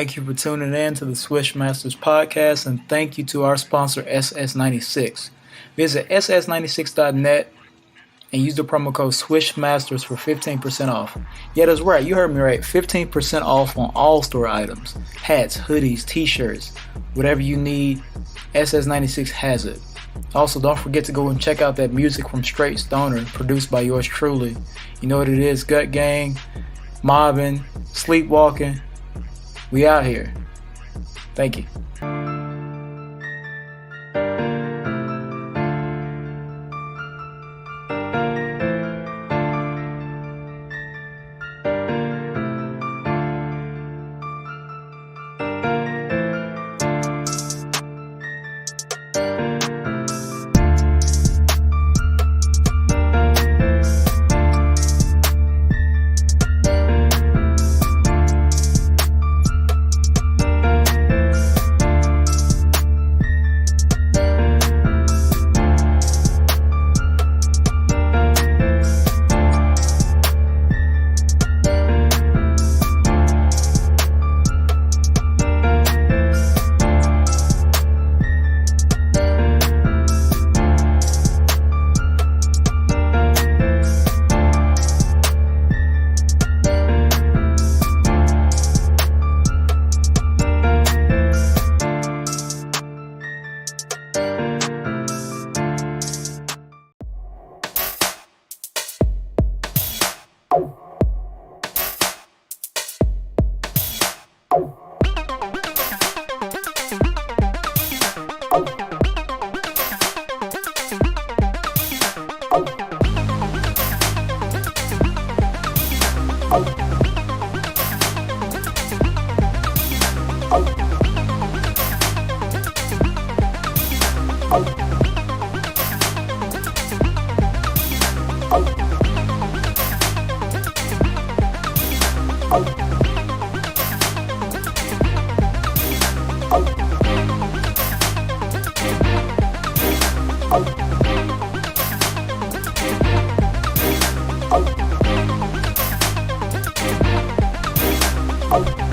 Thank you for tuning in to the Swish Masters Podcast, and thank you to our sponsor, SS96. Visit ss96.net and use the promo code Swish Masters for 15% off. Yeah, that's right. You heard me right. 15% off on all store items. Hats, hoodies, t-shirts, whatever you need, SS96 has it. Also, don't forget to go and check out that music from Straight Stoner, produced by yours truly. You know what it is, Gut Gang, mobbing, sleepwalking. We out here. Thank you.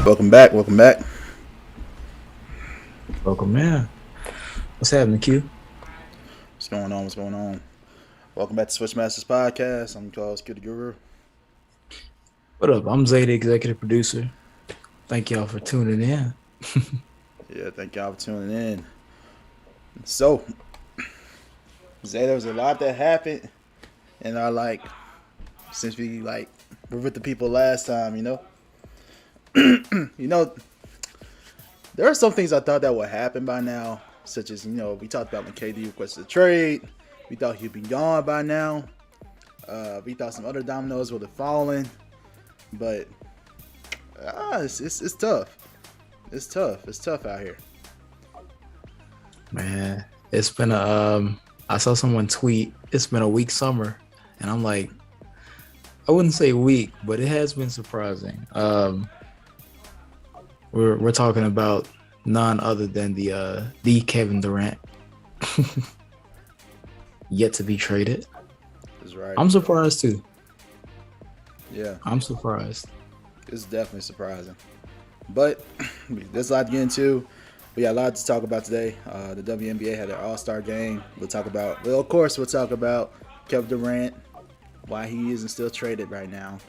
Welcome back. Welcome, man. What's happening, Q? What's going on? Welcome back to Swish Masters Podcast. I'm your host, QtheGuru. What up? I'm Zay, the executive producer. Thank y'all for tuning in. Yeah, thank y'all for tuning in. So, Zay, there was a lot that happened in our, since we, were with the people last time, there are some things I thought that would happen by now, such as, we talked about when KD requested a trade. We thought he'd be gone by now. We thought some other dominoes would have fallen. But it's tough. It's tough out here. Man, it's been I saw someone tweet, it's been a weak summer. And I'm like, I wouldn't say weak, but it has been surprising. We're talking about none other than the Kevin Durant, yet to be traded. That's right. I'm surprised too. Yeah, I'm surprised. It's definitely surprising, but there's a lot to get into. We got a lot to talk about today. The WNBA had their All-Star game. We'll talk about Kevin Durant, why he isn't still traded right now.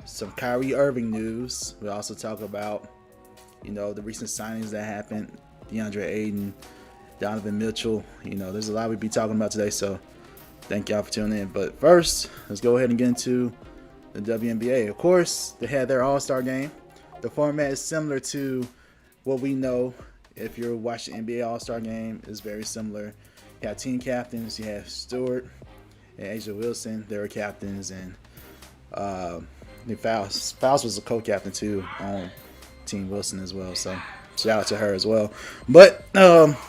Some Kyrie Irving news. We'll also talk about the recent signings that happened, Deandre, Ayton, Donovan, Mitchell. There's a lot we'll be talking about today, so thank y'all for tuning in. But first, let's go ahead and get into the WNBA. Of course, they had their All-Star game. The format is similar to what we know. If you're watching NBA All-Star game, it's very similar. You have team captains. You have Stewart and Asia Wilson. They were captains, and Fowles was a co-captain too on Team Wilson as well, so shout out to her as well. But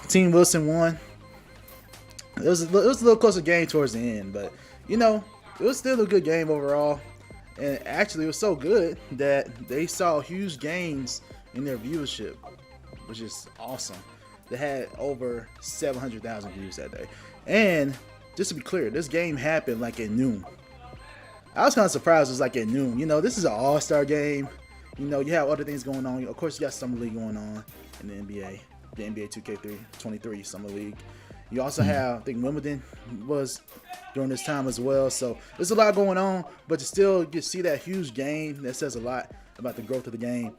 Team Wilson won. It was a little closer game towards the end, but it was still a good game overall. And actually, it was so good that they saw huge gains in their viewership, which is awesome. They had over 700,000 views that day. And just to be clear, this game happened at noon. I was kind of surprised it was at noon. This is an all-star game. You have other things going on. Of course, you got Summer League going on in the NBA, the NBA 2K23 Summer League. You also have, I think Wimbledon was during this time as well. So there's a lot going on, but to still see that huge game, that says a lot about the growth of the game.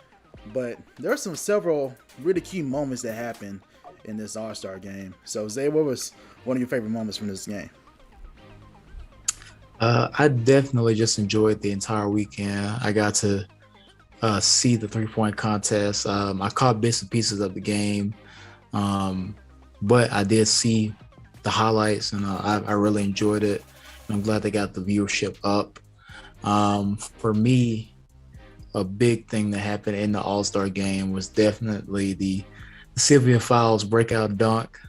But there are several really key moments that happened in this All-Star game. So Zay, what was one of your favorite moments from this game? I definitely just enjoyed the entire weekend. I got to see the 3-point contest. I caught bits and pieces of the game, but I did see the highlights, and I really enjoyed it. And I'm glad they got the viewership up. For me, a big thing that happened in the All-Star game was definitely the Sylvia Fowles breakout dunk.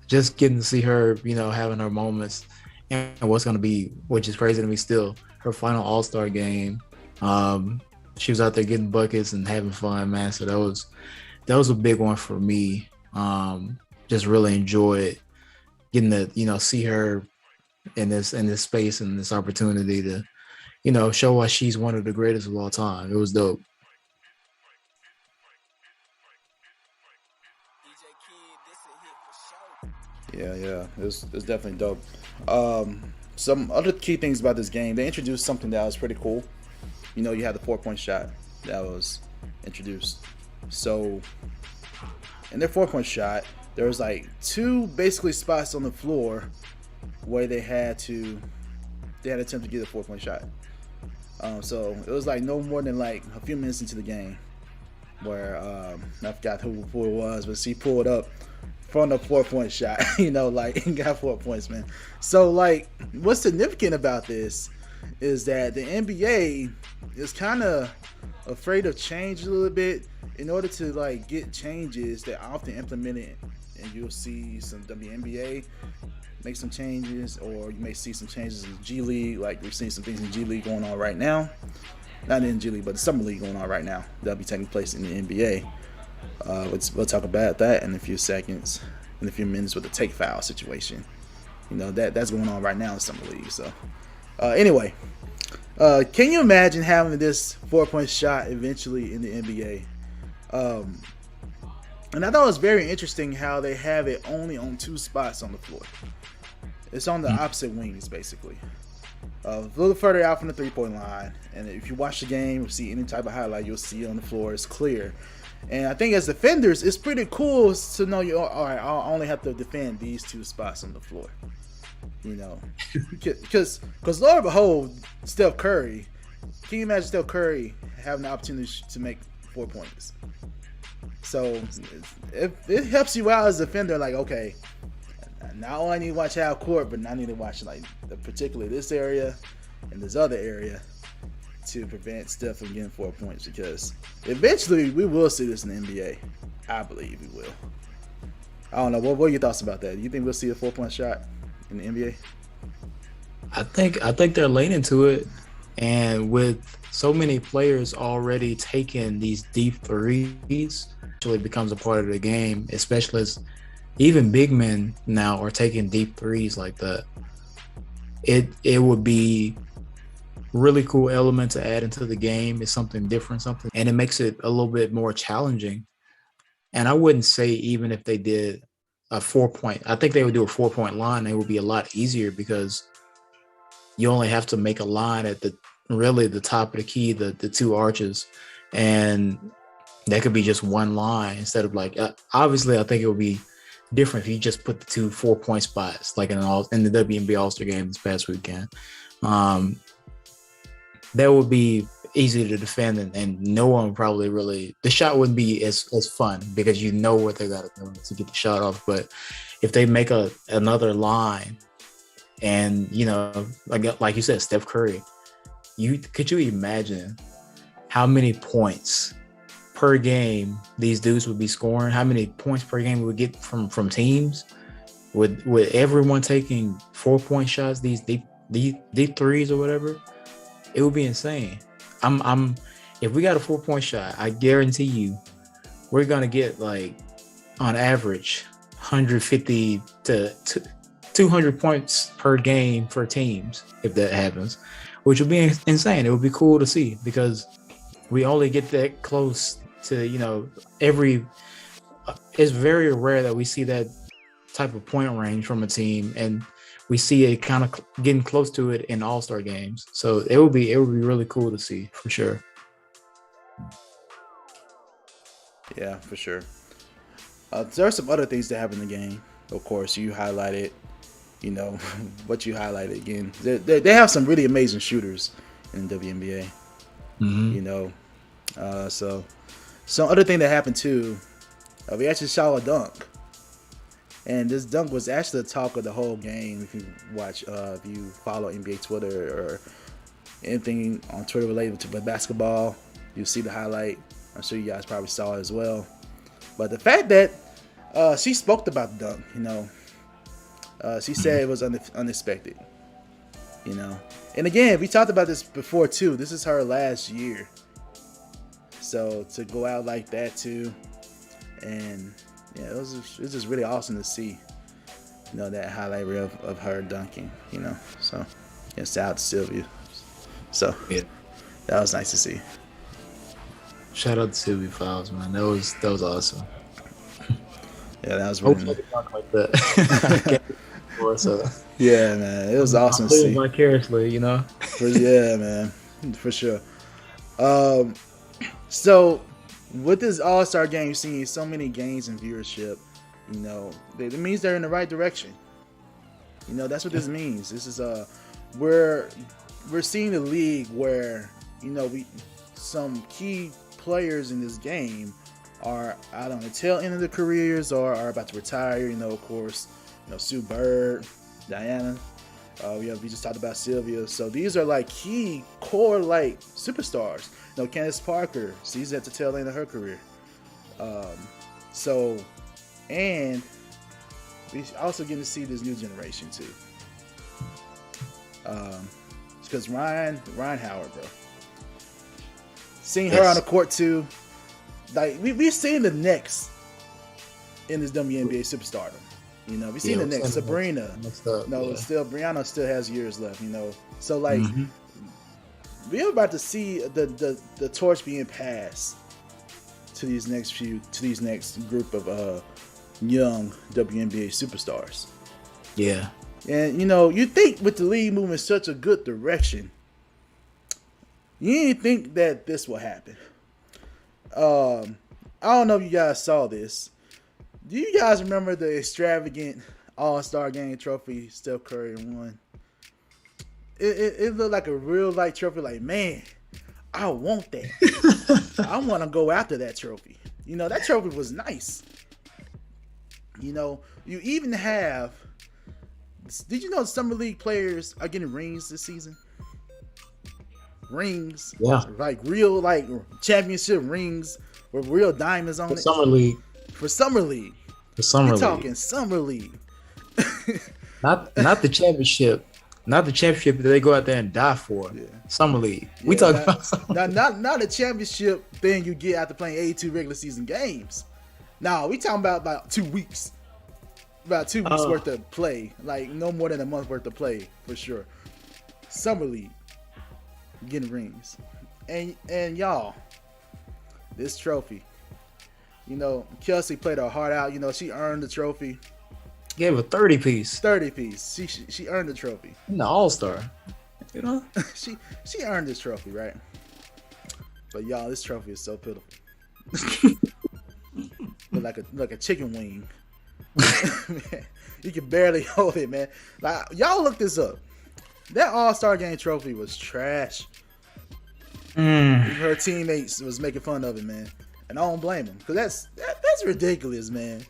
Just getting to see her, having her moments, and what's going to be, which is crazy to me still, her final All-Star game. She was out there getting buckets and having fun, man. So that was a big one for me. Just really enjoyed getting to, see her in this space and this opportunity to, show why she's one of the greatest of all time. It was dope. Yeah, it was definitely dope. Some other key things about this game, they introduced something that was pretty cool. You had the 4-point shot that was introduced. So in their 4-point shot, there was like 2 basically spots on the floor where they had to attempt to get a 4-point shot. So it was like no more than like a few minutes into the game where I forgot who it was, but she pulled up from the 4-point shot, and got 4 points, man. So like, what's significant about this is that the NBA is kind of afraid of change a little bit. In order to like get changes, they're often implemented, and you'll see some WNBA make some changes, or you may see some changes in G League. Like we're seeing some things in G League going on right now, not in G League, but the Summer League going on right now. That'll be taking place in the NBA. We'll talk about that in a few seconds, in a few minutes with the take foul situation. That's going on right now in Summer League. So anyway, can you imagine having this 4-point shot eventually in the NBA? And I thought it was very interesting how they have it only on 2 spots on the floor. It's on the opposite wings, basically. A little further out from the 3-point line. And if you watch the game, you see any type of highlight, you'll see it on the floor. It's clear. And I think as defenders, it's pretty cool to know all right, I'll only have to defend these 2 spots on the floor. Because lo and behold, Steph Curry. Can you imagine Steph Curry having the opportunity to make 4 points? So it helps you out as a defender. Like, okay, not only I need to watch half court, but I need to watch like particularly this area and this other area to prevent Steph from getting 4 points, because eventually we will see this in the NBA. I believe we will. I don't know. What are your thoughts about that? Do you think we'll see a 4-point shot in the NBA? I think they're leaning to it, and with so many players already taking these deep threes, actually becomes a part of the game, especially as even big men now are taking deep threes like that. It would be really cool element to add into the game. It's something different, and it makes it a little bit more challenging. And I wouldn't say even if they did a 4-point, I think they would do a 4-point line. It would be a lot easier because you only have to make a line at the top of the key, the 2 arches, and that could be just one line instead of like, obviously I think it would be different if you just put the 2 4-point spots like in the WNBA All-Star game this past weekend. That would be easy to defend, and no one probably really, the shot wouldn't be as fun because what they got to do to get the shot off. But if they make another line, and like you said, Steph Curry, could you imagine how many points per game these dudes would be scoring? How many points per game we would get from teams with everyone taking 4-point shots, these deep threes or whatever? It would be insane. If we got a 4-point shot, I guarantee you we're gonna get like on average 150 to 200 points per game for teams if that happens, which would be insane. It would be cool to see because we only get that close to every. It's very rare that we see that type of point range from a team, and we see it kind of getting close to it in All-Star games. So it would be really cool to see for sure. Yeah, for sure. There are some other things that happen in the game. Of course, you highlighted, what you highlighted again. They have some really amazing shooters in the WNBA. So some other thing that happened too, we actually saw a dunk. And this dunk was actually the talk of the whole game. If you watch, if you follow NBA Twitter or anything on Twitter related to basketball, you'll see the highlight. I'm sure you guys probably saw it as well. But the fact that she spoke about the dunk, she said it was unexpected. And again, we talked about this before too. This is her last year. So to go out like that too, and yeah, it was just really awesome to see, that highlight reel of her dunking, So, yeah, shout out to Sylvia. So, yeah, that was nice to see. Shout out to Sylvia Fowles, man. That was awesome. Yeah, that was really nice. Talk like that. So. Yeah, man, it was awesome to see. Vicariously, Yeah, man, for sure. So, with this All-Star game, seeing so many gains in viewership, it means they're in the right direction. That's what this means. This is we're seeing the league where some key players in this game are out on the tail end of their careers or are about to retire. Of course, Sue Bird, Diana. We just talked about Sylvia. So these are like key core superstars. Candace Parker, she's at the tail end of her career. And we also getting to see this new generation too. Because Ryan Howard, bro. Seeing her on the court too. We've seen the next in this WNBA superstardom. We've seen the next. Sabrina. Still Brianna still has years left, So we're about to see the torch being passed to these next group of young WNBA superstars. Yeah. And you think with the league moving in such a good direction, you didn't think that this will happen. I don't know if you guys saw this. Do you guys remember the extravagant All-Star Game trophy Steph Curry won? It looked like a real light trophy. Like, man, I want that. I want to go after that trophy. That trophy was nice. You even have. Did you know Summer League players are getting rings this season? Rings, yeah, real championship rings with real diamonds on it. Summer League. For Summer League. We're talking Summer League. not the championship. Not the championship that they go out there and die for. Yeah. Summer League. We talking about not a championship thing you get after playing 82 regular season games. No, we talking about 2 weeks. About 2 weeks worth of play. No more than a month worth of play for sure. Summer League. Getting rings. And y'all, this trophy. Kelsey played her heart out. She earned the trophy. Gave a 30-piece. 30-piece. She earned the trophy. The All-Star. she earned this trophy, right? But y'all, this trophy is so pitiful. like a chicken wing. Man, you can barely hold it, man. Y'all look this up. That All-Star Game trophy was trash. Her teammates was making fun of it, man. And I don't blame them. Because that's ridiculous, man.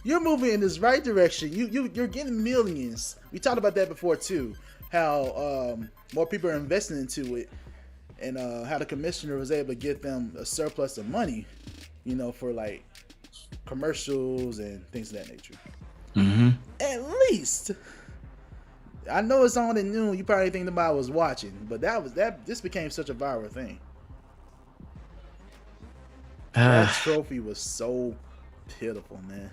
You're moving in this right direction. You're getting millions. We talked about that before, too. How more people are investing into it. And how the commissioner was able to get them a surplus of money, for commercials and things of that nature. Mm-hmm. At least, I know it's on at noon. You probably think nobody was watching, but this became such a viral thing. That trophy was so pitiful, man.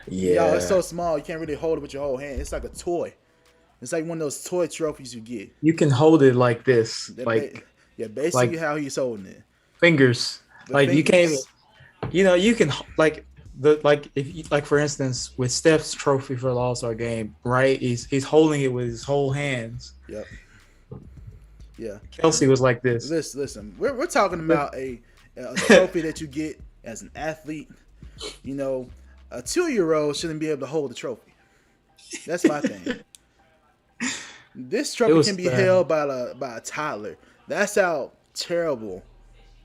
Yeah, yo, it's so small you can't really hold it with your whole hand. It's like a toy. It's like one of those toy trophies you get. You can hold it like this, Yeah, basically like how he's holding it. fingers. The Like you can't even, fingers. you can like if you, like for instance with Steph's trophy for the All-Star game, right? He's holding it with his whole hands. Yep. Yeah. Kelsey was like this. Listen. We're talking about a trophy that you get as an athlete. You know, a 2-year-old shouldn't be able to hold the trophy. That's my thing. This trophy can be held by a toddler. That's how terrible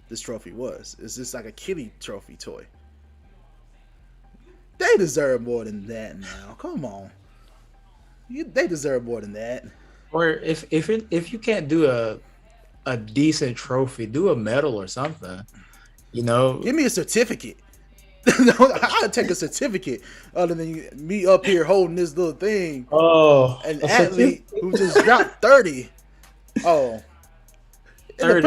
this trophy was. It's just like a kiddie trophy toy. They deserve more than that now. Come on. They deserve more than that. Or if you can't do a decent trophy, do a medal or something. You know, Give me a certificate. I'd take a certificate other than me up here holding this little thing. oh, An athlete who just dropped 30. Oh. And 30.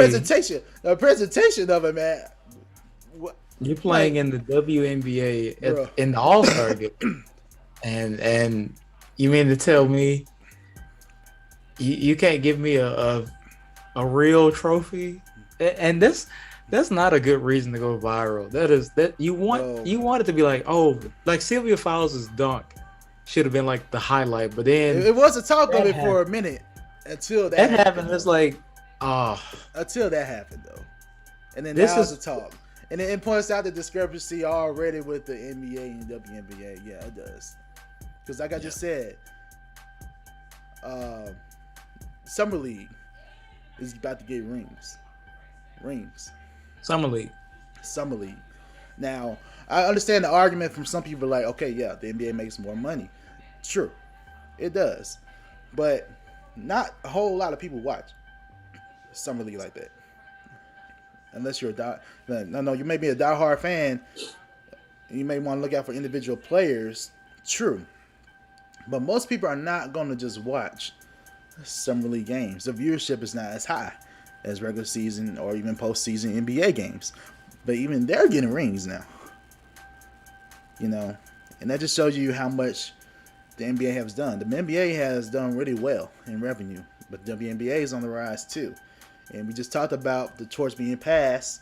the presentation of it, man. You're playing in the WNBA in the All-Star game, and you mean to tell me you can't give me a real trophy? And that's not a good reason to go viral. You want it to be like, oh, like Sylvia Fowles' dunk should have been like the highlight, but then it was a talk of it for a minute until that happened. It's like, until that happened though, and then this now is it's a talk. And it points out the discrepancy already with the NBA and WNBA. Yeah, it does. Because like I just said, Summer League is about to get rings. Summer League. Now, I understand the argument from some people like, okay, yeah, the NBA makes more money. True, it does. But not a whole lot of people watch Summer League like that. Unless you're you may be a diehard fan. You may want to look out for individual players. True. But most people are not going to just watch Summer League games. The viewership is not as high as regular season or even postseason NBA games. But even they're getting rings now. You know, and that just shows you how much the NBA has done. The NBA has done really well in revenue, but the WNBA is on the rise too. And we just talked about the torch being passed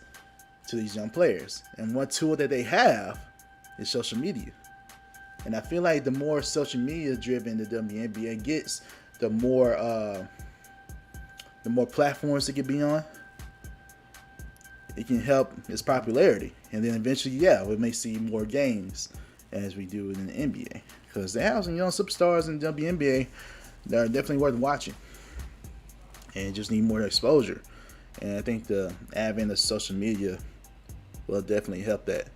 to these young players. And one tool that they have is social media. And I feel like the more social media driven the WNBA gets, the more platforms it can be on, it can help its popularity. And then eventually, we may see more games as we do in the NBA. Because they have some young superstars in the WNBA that are definitely worth watching. And just need more exposure. And I think the advent of social media will definitely help that.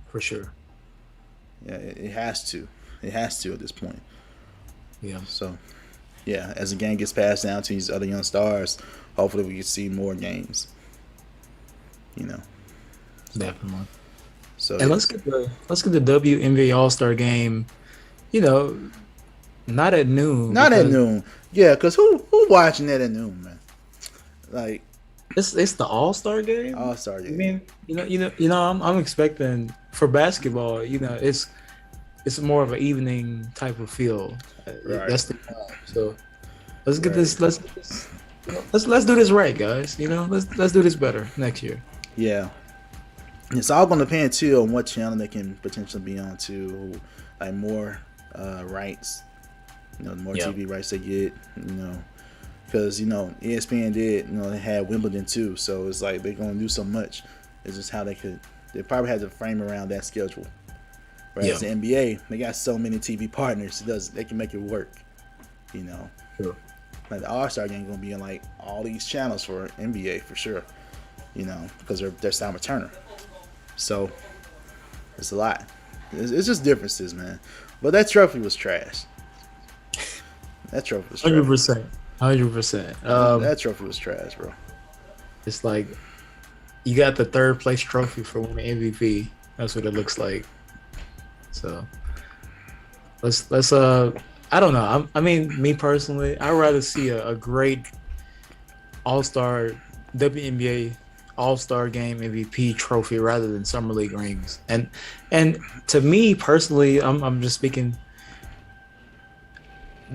For sure. Yeah, it has to. It has to at this point. Yeah. So, as the game gets passed down to these other young stars, hopefully we can see more games. You know. Definitely. So and let's get the WNBA All-Star game, not at noon. Not at noon. Yeah, because who watching that at noon, man? Like, it's the All-Star game. All-Star game. I mean, I'm expecting for basketball. It's more of an evening type of feel. Right. That's the time. So let's get this. Let's do this right, guys. Let's do this better next year. Yeah. It's all going to depend too on what channel they can potentially be on too. Like more rights. The more TV rights they get, because ESPN did, they had Wimbledon too, so it's like they're gonna do so much. It's just how they probably had to frame around that schedule. Whereas the NBA, they got so many TV partners, they can make it work. Sure. Like the All-Star game gonna be on like all these channels for NBA for sure. Because they're Simon Turner, so it's a lot. It's just differences, man. But that trophy was trash. 100%. That trophy was trash, bro. It's like you got the third place trophy for winning MVP. That's what it looks like. So let's I don't know. I mean, me personally, I'd rather see a great All-Star WNBA All-Star Game MVP trophy rather than Summer League rings. And to me personally, I'm just speaking.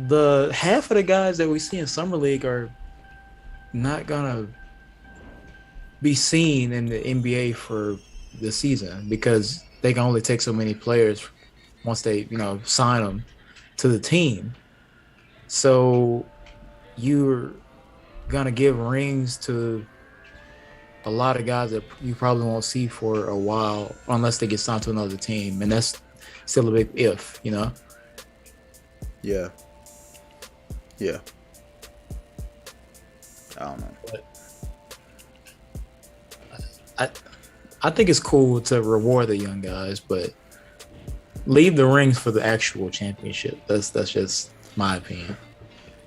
The half of the guys that we see in Summer League are not gonna be seen in the NBA for the season because they can only take so many players once they, sign them to the team. So you're gonna give rings to a lot of guys that you probably won't see for a while unless they get signed to another team, and that's still a big if, Yeah. I don't know. I think it's cool to reward the young guys, but leave the rings for the actual championship. That's just my opinion.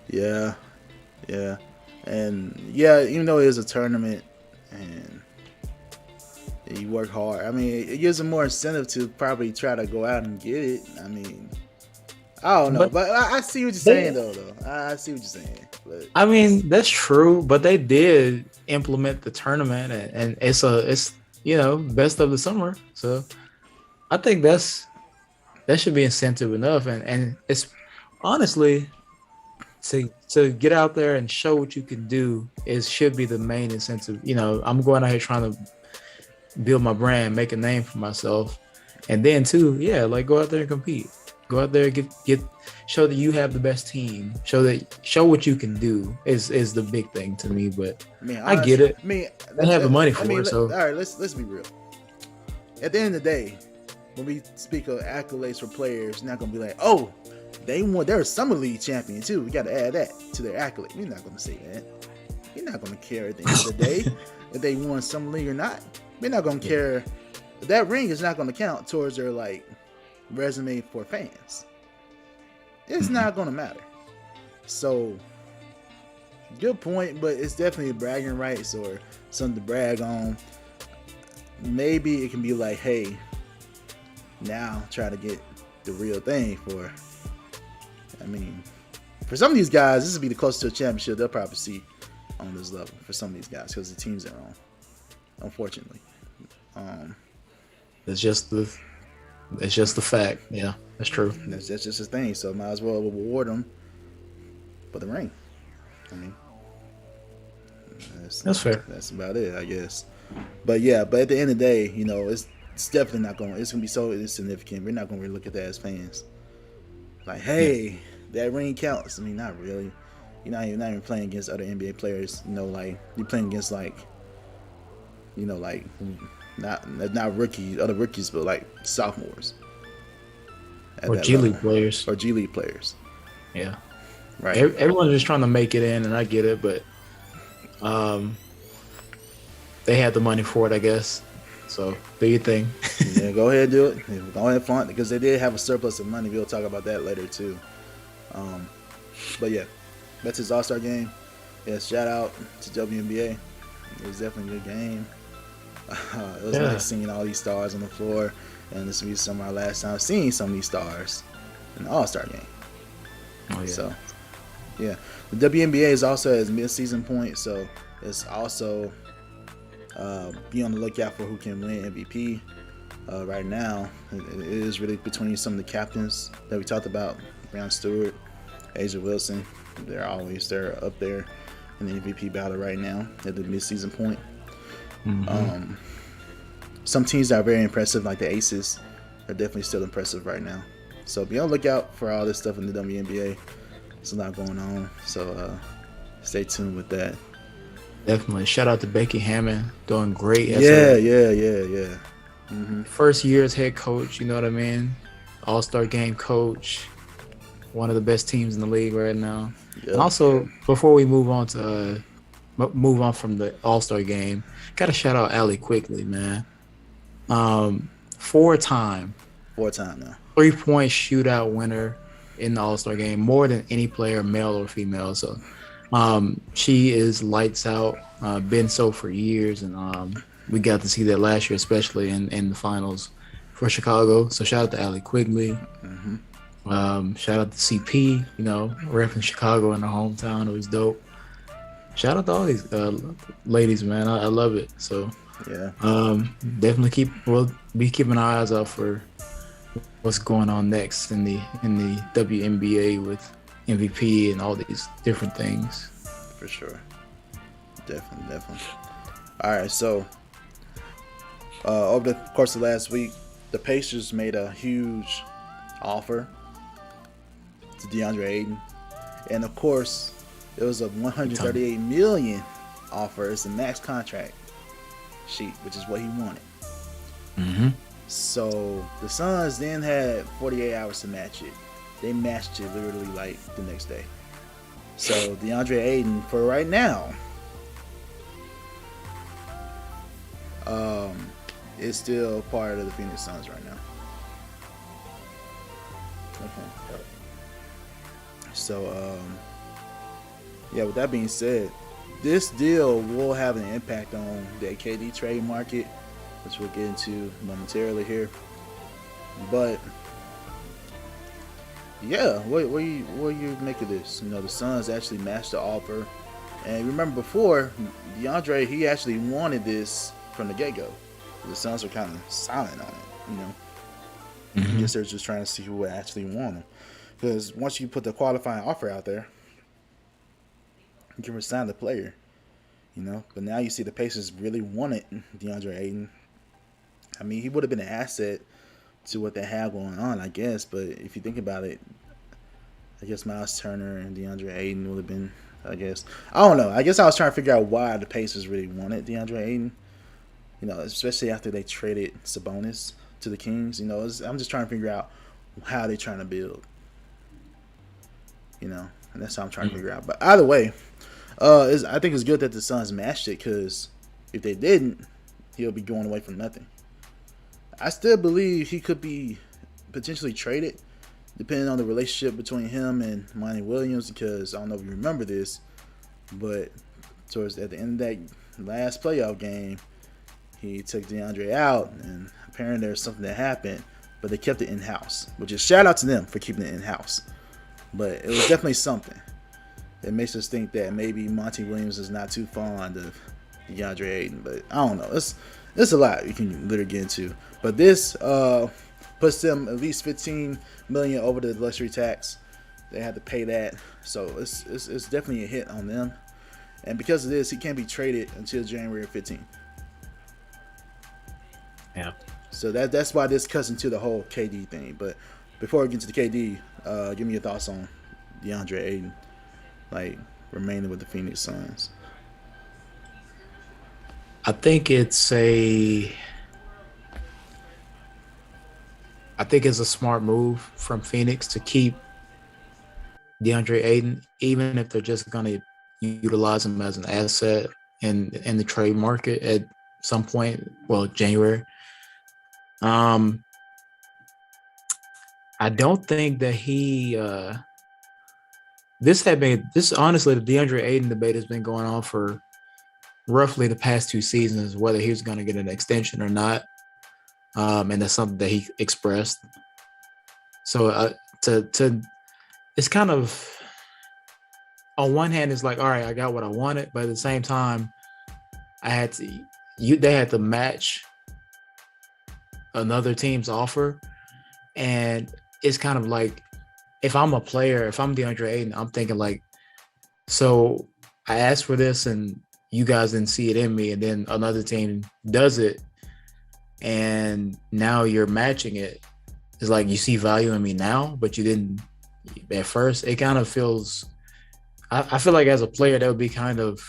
Yeah. And even though it is a tournament and you work hard, I mean, it gives them more incentive to probably try to go out and get it. I mean, I don't know, but I see what you're saying, though. I see what you're saying. But I mean, that's true, but they did implement the tournament, and it's best of the summer. So I think that should be incentive enough, and it's honestly to get out there and show what you can do should be the main incentive. I'm going out here trying to build my brand, make a name for myself, and then too, go out there and compete. Go out there, get show that you have the best team. Show what you can do is the big thing to me. But I get it. They have the money for it. So all right, let's be real. At the end of the day, when we speak of accolades for players, it's not gonna be like, oh, they're a summer league champion too. We got to add that to their accolade. We're not gonna say that. We're not gonna care at the end of the day if they won summer league or not. We're not gonna care. That ring is not gonna count towards their resume for fans. It's not gonna matter. So good point, but it's definitely bragging rights or something to brag on. Maybe it can be like, hey, now try to get the real thing for some of these guys, this would be the closest to a championship they'll probably see on this level for some of these guys because the teams they're on, unfortunately. It's just the fact. Yeah, that's true. That's just his thing. So might as well reward him for the ring. That's fair. That's about it, I guess. But at the end of the day, it's definitely not going. It's going to be so insignificant. We're not going to really look at that as fans. Like, hey, that ring counts. Not really. You're not even playing against other NBA players. You're playing against not rookies, other rookies, but sophomores. Or G League players. Or G League players. Yeah. Right. Everyone's just trying to make it in, and I get it, but they had the money for it, I guess. So do your thing. Yeah, go ahead and do it. Go ahead and flaunt it because they did have a surplus of money. We'll talk about that later too. But that's his All-Star game. Shout out to WNBA. It was definitely a good game. It was nice seeing all these stars on the floor, and this will be some of our last time seeing some of these stars in the All-Star game. Oh, yeah. So, the WNBA is also at mid-season point, so it's also be on the lookout for who can win MVP. Right now, it is really between some of the captains that we talked about, Brown Stewart, Asia Wilson. They're up there in the MVP battle right now at the mid-season point. Mm-hmm. Some teams that are very impressive, like the Aces, are definitely still impressive right now. So be on the lookout for all this stuff in the WNBA. There's a lot going on, so stay tuned with that. Definitely. Shout out to Becky Hammond, doing great. Yeah. First year as head coach, you know what I mean? All-Star game coach, one of the best teams in the league right now. Yep. And also, before we move on from the All-Star game, gotta shout out Allie Quigley, man. Four-time now. 3-point shootout winner in the All-Star game, more than any player, male or female. So she is lights out, been so for years, and we got to see that last year, especially in the finals for Chicago. So shout out to Allie Quigley. Shout out to CP, repping Chicago in her hometown. It was dope. Shout out to all these ladies, man. I love it. So definitely we'll be keeping our eyes out for what's going on next in the WNBA with MVP and all these different things. For sure. Definitely. All right, so over the course of last week, the Pacers made a huge offer to Deandre Ayton, and of course, it was a $138 million offer. It's a max contract sheet, which is what he wanted. Mm-hmm. So the Suns then had 48 hours to match it. They matched it literally like the next day. So Deandre Ayton, for right now, is still part of the Phoenix Suns right now. Okay. So, yeah, with that being said, this deal will have an impact on the KD trade market, which we'll get into momentarily here. But yeah, what you make of this? You know, the Suns actually matched the offer, and remember before DeAndre, he actually wanted this from the get-go. The Suns were kind of silent on it, you know. Mm-hmm. I guess they're just trying to see who would actually want him, because once you put the qualifying offer out there, you can resign the player, you know. But now you see the Pacers really wanted DeAndre Ayton. I mean, he would have been an asset to what they have going on, I guess. But if you think about it, I guess Miles Turner and DeAndre Ayton would have been, I guess. I don't know. I guess I was trying to figure out why the Pacers really wanted DeAndre Ayton. You know, especially after they traded Sabonis to the Kings. You know, I'm just trying to figure out how they're trying to build. You know, and that's how I'm trying to figure out. But either way, I think it's good that the Suns matched it, because if they didn't, he'll be going away from nothing. I still believe he could be potentially traded, depending on the relationship between him and Monty Williams, because I don't know if you remember this, but at the end of that last playoff game, he took DeAndre out, and apparently there's something that happened, but they kept it in-house, which is shout out to them for keeping it in-house. But it was definitely something that makes us think that maybe Monty Williams is not too fond of DeAndre Ayton, but I don't know. It's a lot you can literally get into. But this puts them at least $15 million over the luxury tax. They had to pay that, so it's definitely a hit on them. And because of this, he can't be traded until January 15th. Yeah. So that's why this cuts into the whole KD thing. But before we get to the KD, give me your thoughts on DeAndre Ayton, like remaining with the Phoenix Suns. I think it's a smart move from Phoenix to keep DeAndre Ayton, even if they're just going to utilize him as an asset in the trade market at some point. Well, January. I don't think that this honestly, the DeAndre Ayton debate has been going on for roughly the past 2 seasons, whether he was going to get an extension or not. And that's something that he expressed. So it's kind of, on one hand, it's like, all right, I got what I wanted, but at the same time, they had to match another team's offer. And it's kind of like, if I'm a player, if I'm DeAndre Ayton, I'm thinking like, so I asked for this and you guys didn't see it in me, and then another team does it, and now you're matching it. It's like you see value in me now, but you didn't at first. It kind of feels, I feel like as a player, that would be kind of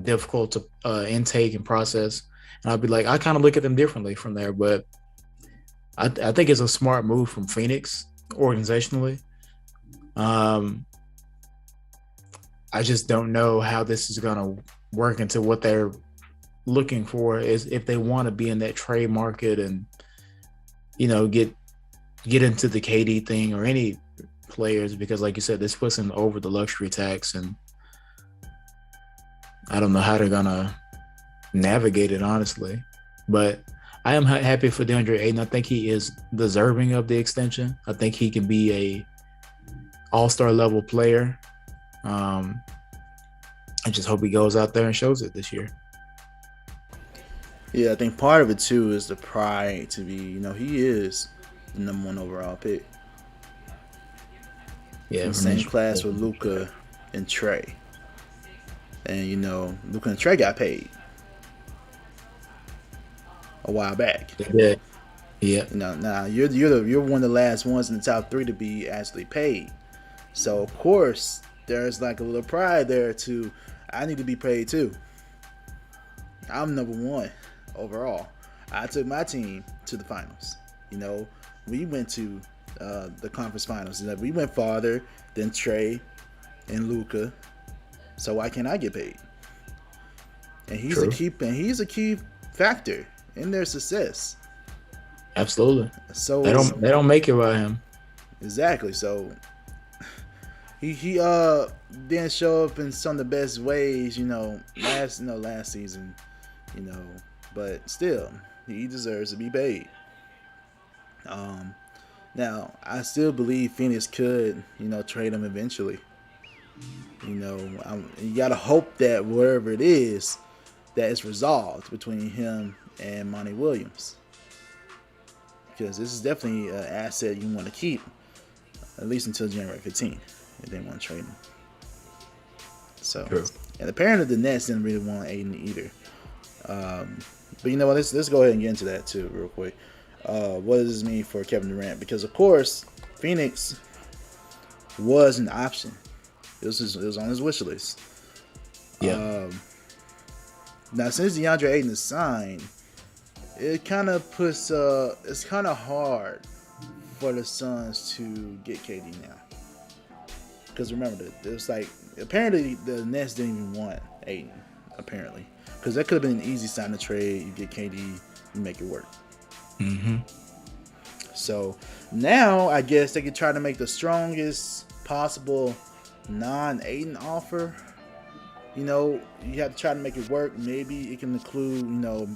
difficult to intake and process. And I'd be like, I kind of look at them differently from there. But I think it's a smart move from Phoenix organizationally. I just don't know how this is going to work into what they're looking for, is if they want to be in that trade market and, you know, get into the KD thing or any players, because like you said, this puts them over the luxury tax, and I don't know how they're going to navigate it, honestly. But I am happy for DeAndre Ayton. I think he is deserving of the extension. I think he can be a all-star level player. I just hope he goes out there and shows it this year. Yeah, I think part of it too is the pride to be, you know, he is the number 1 overall pick. Yeah, in the same class with Luka and Trey. and Luka and Trey got paid a while back. Yeah. Yeah. Now you're one of the last ones in the top 3 to be actually paid. So of course there's like a little pride there too. I need to be paid too. I'm number 1 overall. I took my team to the finals. We went to the conference finals. We went farther than Trey and Luka. So why can't I get paid? And he's a key factor in their success. Absolutely. So they don't make it by him. Exactly. So he didn't show up in some of the best ways, last season, but still he deserves to be paid. Now I still believe Phoenix could, trade him eventually. You gotta hope that wherever it is, that it's resolved between him and Monty Williams, because this is definitely an asset you want to keep at least until January 15th if they want to trade him. So, True. And apparently the Nets didn't really want Ayton either. But you know what? Let's go ahead and get into that too, real quick. What does this mean for Kevin Durant? Because of course, Phoenix was an option. It was on his wish list. Yeah. Now, since Deandre Ayton is signed, it kind of puts it's kind of hard for the Suns to get KD now. Because remember, it's like apparently the Nets didn't even want Ayton. Apparently, because that could have been an easy sign to trade. You get KD, you make it work. Mm-hmm. So now I guess they could try to make the strongest possible non-Ayton offer. You have to try to make it work. Maybe it can include,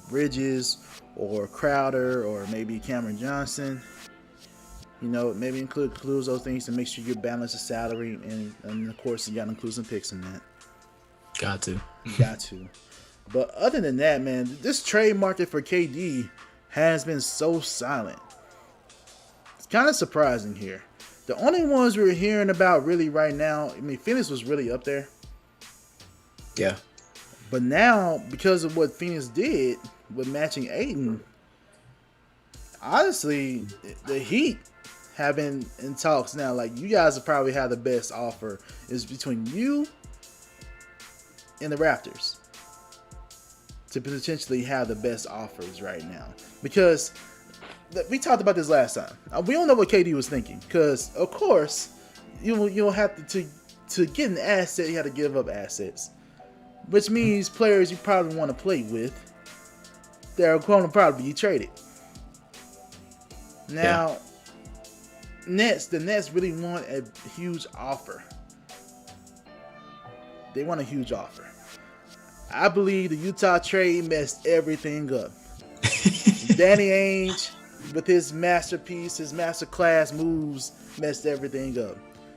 Bridges or Crowder or maybe Cameron Johnson. Maybe include those things to make sure you balance the salary, and of course you got to include some picks in that. Got to. But other than that, man, this trade market for KD has been so silent. It's kind of surprising here. The only ones we're hearing about really right now, Phoenix was really up there. Yeah. But now, because of what Phoenix did with matching Ayton, honestly, the Heat have been in talks now. Like, you guys will probably have the best offer. Is between you and the Raptors to potentially have the best offers right now. Because we talked about this last time. We don't know what KD was thinking. Because, of course, you'll have to get an asset, you have to give up assets. Which means players you probably want to play with, they're going to probably be traded. Now, the Nets really want a huge offer. They want a huge offer. I believe the Utah trade messed everything up. Danny Ainge, with his masterpiece, his masterclass moves, messed everything up.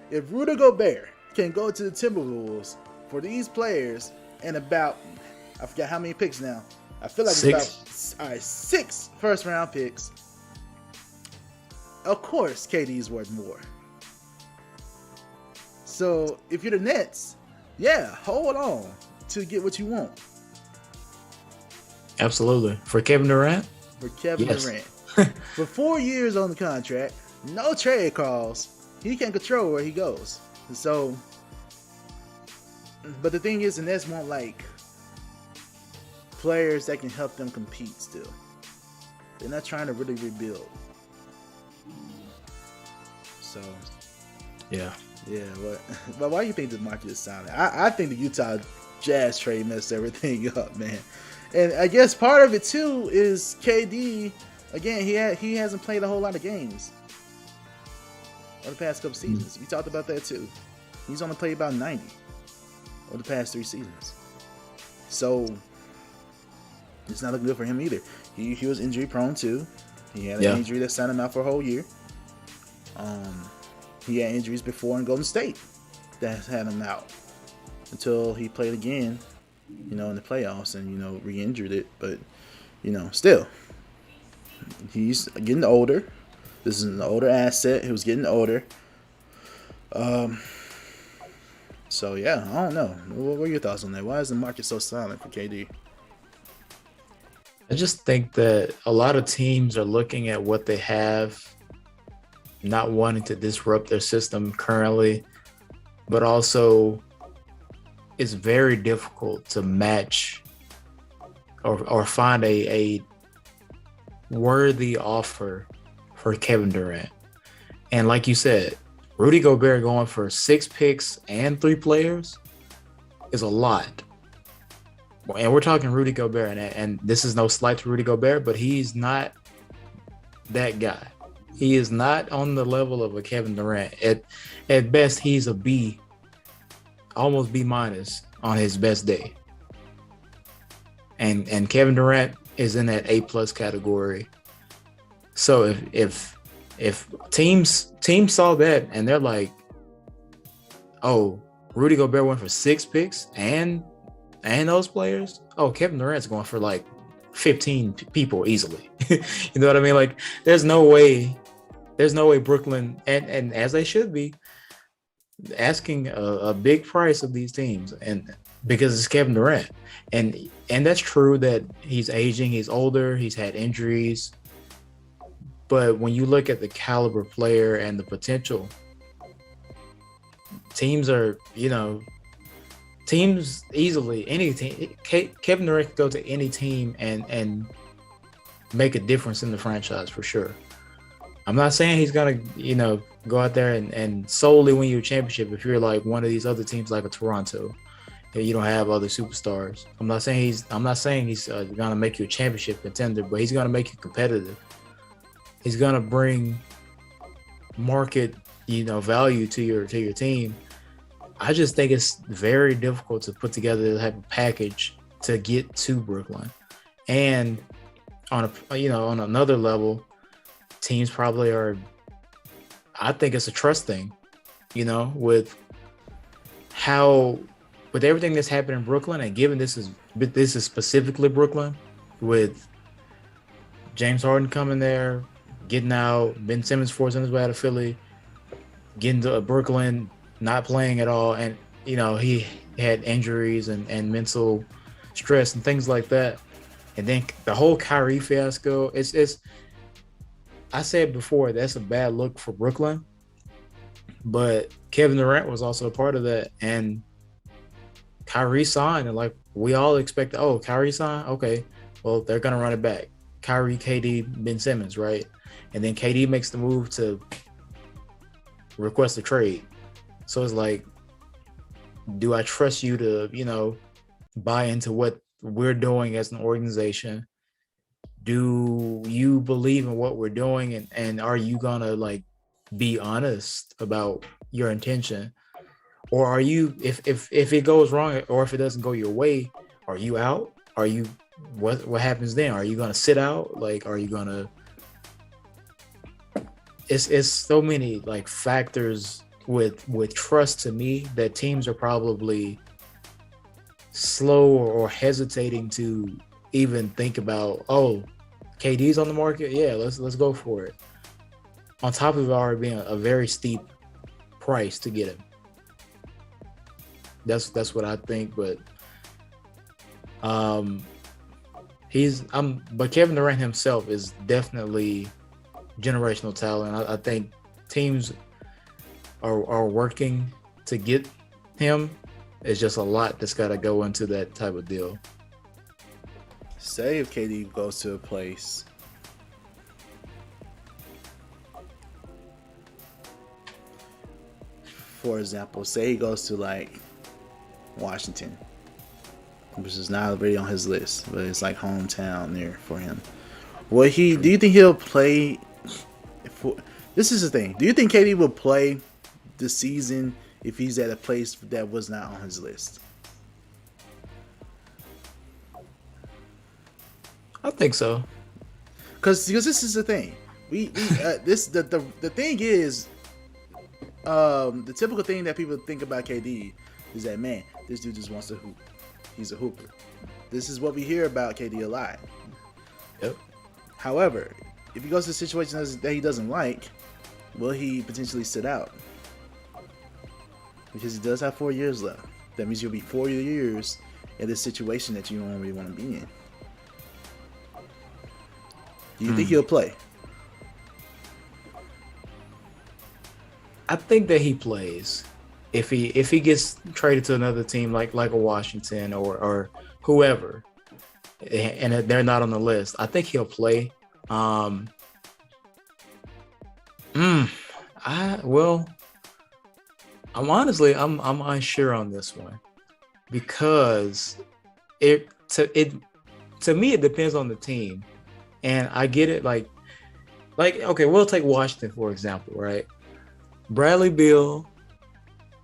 If Rudy Gobert can go to the Timberwolves for these players and about, I forgot how many picks now. I feel like it's about 6 first-round picks. Of course, KD's worth more. So if you're the Nets, hold on to get what you want. Absolutely. For Kevin Durant? For Kevin Durant. For 4 years on the contract, no trade calls. He can't control where he goes. So, but the thing is, the Nets want players that can help them compete still. They're not trying to really rebuild. So, but why do you think the market is silent? I think the Utah Jazz trade messed everything up, man. And I guess part of it too is KD. Again, he hasn't played a whole lot of games over the past couple seasons. We talked about that too. He's only played about 90 over the past 3 seasons. So it's not looking good for him either. He was injury prone too. He had an injury that sent him out for a whole year. He had injuries before in Golden State that had him out until he played again, in the playoffs and, re-injured it. But, still, he's getting older. This is an older asset. He was getting older. So yeah, I don't know. What are your thoughts on that? Why is the market so silent for KD? I just think that a lot of teams are looking at what they have, not wanting to disrupt their system currently, but also it's very difficult to match or find a worthy offer for Kevin Durant. And like you said, Rudy Gobert going for 6 picks and 3 players is a lot. And we're talking Rudy Gobert, and this is no slight to Rudy Gobert, but he's not that guy. He is not on the level of a Kevin Durant. At best, he's a B, almost B minus on his best day. And Kevin Durant is in that A plus category. So if teams saw that and they're like, oh, Rudy Gobert went for 6 picks and those players, oh, Kevin Durant's going for like 15 people easily. You know what I mean? Like, there's no way Brooklyn, and as they should be, asking a big price of these teams, and because it's Kevin Durant. And that's true that he's aging, he's older, he's had injuries. But when you look at the caliber player and the potential, teams easily, any team, Kevin Durant could go to any team and make a difference in the franchise for sure. I'm not saying he's going to, go out there and solely win you a championship if you're like one of these other teams like a Toronto. You don't have other superstars. I'm not saying he's going to make you a championship contender, but he's going to make you competitive. He's going to bring market, value to your team. I just think it's very difficult to put together the type of package to get to Brooklyn. And on another level, teams probably are. I think it's a trust thing, with everything that's happened in Brooklyn, and given this is specifically Brooklyn, with James Harden coming there, getting out, Ben Simmons forcing his way out of Philly, getting to Brooklyn, not playing at all, and he had injuries and mental stress and things like that, and then the whole Kyrie fiasco. It's I said before, that's a bad look for Brooklyn, but Kevin Durant was also a part of that, and Kyrie signed, and like we all expect, oh, Kyrie signed, okay, well, they're gonna run it back. Kyrie, KD, Ben Simmons, right? And then KD makes the move to request a trade. So it's like, do I trust you to, buy into what we're doing as an organization? Do you believe in what we're doing? And are you gonna like be honest about your intention? Or are you, if it goes wrong or if it doesn't go your way, are you out? Are you, what happens then? Are you gonna sit out? Like, are you gonna, it's so many like factors with trust to me that teams are probably slow or hesitating to even think about, oh, KD's on the market, yeah, let's go for it. On top of it already being a very steep price to get him. That's what I think, but but Kevin Durant himself is definitely generational talent. I think teams are working to get him. It's just a lot that's got to go into that type of deal. Say if KD goes to a place, for example, say he goes to like Washington, which is not really on his list, but it's like hometown there for him. Do you think he'll play this is the thing. Do you think KD will play the season if he's at a place that was not on his list? I think so. Because this is the thing. The thing is, the typical thing that people think about KD is that, man, this dude just wants to hoop. He's a hooper. This is what we hear about KD a lot. Yep. However, if he goes to situations that he doesn't like, will he potentially sit out? because he does have 4 years left. That means you'll be 4 years in this situation that you don't really want to be in. Do you think he'll play? I think that he plays. If he gets traded to another team like a Washington or whoever, and they're not on the list, I think he'll play. I'm unsure on this one because to me it depends on the team, and I get it. Like okay, we'll take Washington for example, right? Bradley Beal.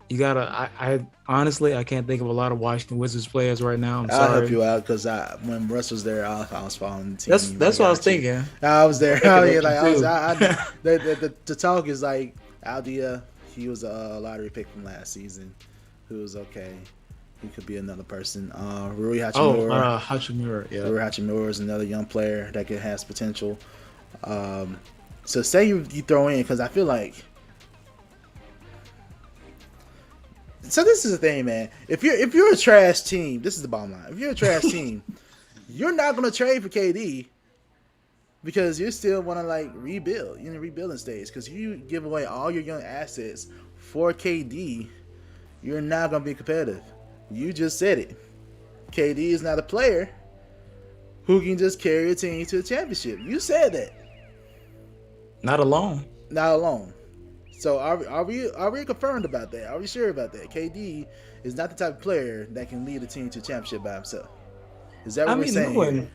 You gotta. I honestly, I can't think of a lot of Washington Wizards players right now. I'm sorry. I'll help you out because when Russ was there, I was following the team. That's what I was thinking. I was there. The talk is like Aldia. He was a lottery pick from last season. Who was okay. He could be another person. Rui Hachimura. Hachimura. Yeah. Rui Hachimura is another young player that has potential. So say you throw in because I feel like. So this is the thing, man. If you're a trash team, this is the bottom line. If you're a trash team, you're not gonna trade for KD because you still want to like rebuild. You're in the rebuilding stage because you give away all your young assets for KD, you're not gonna be competitive. You just said it. KD is not a player who can just carry a team to a championship. You said that. Not alone. Not alone. So are we confirmed about that? Are we sure about that? KD is not the type of player that can lead a team to a championship by himself. Is that what we're saying?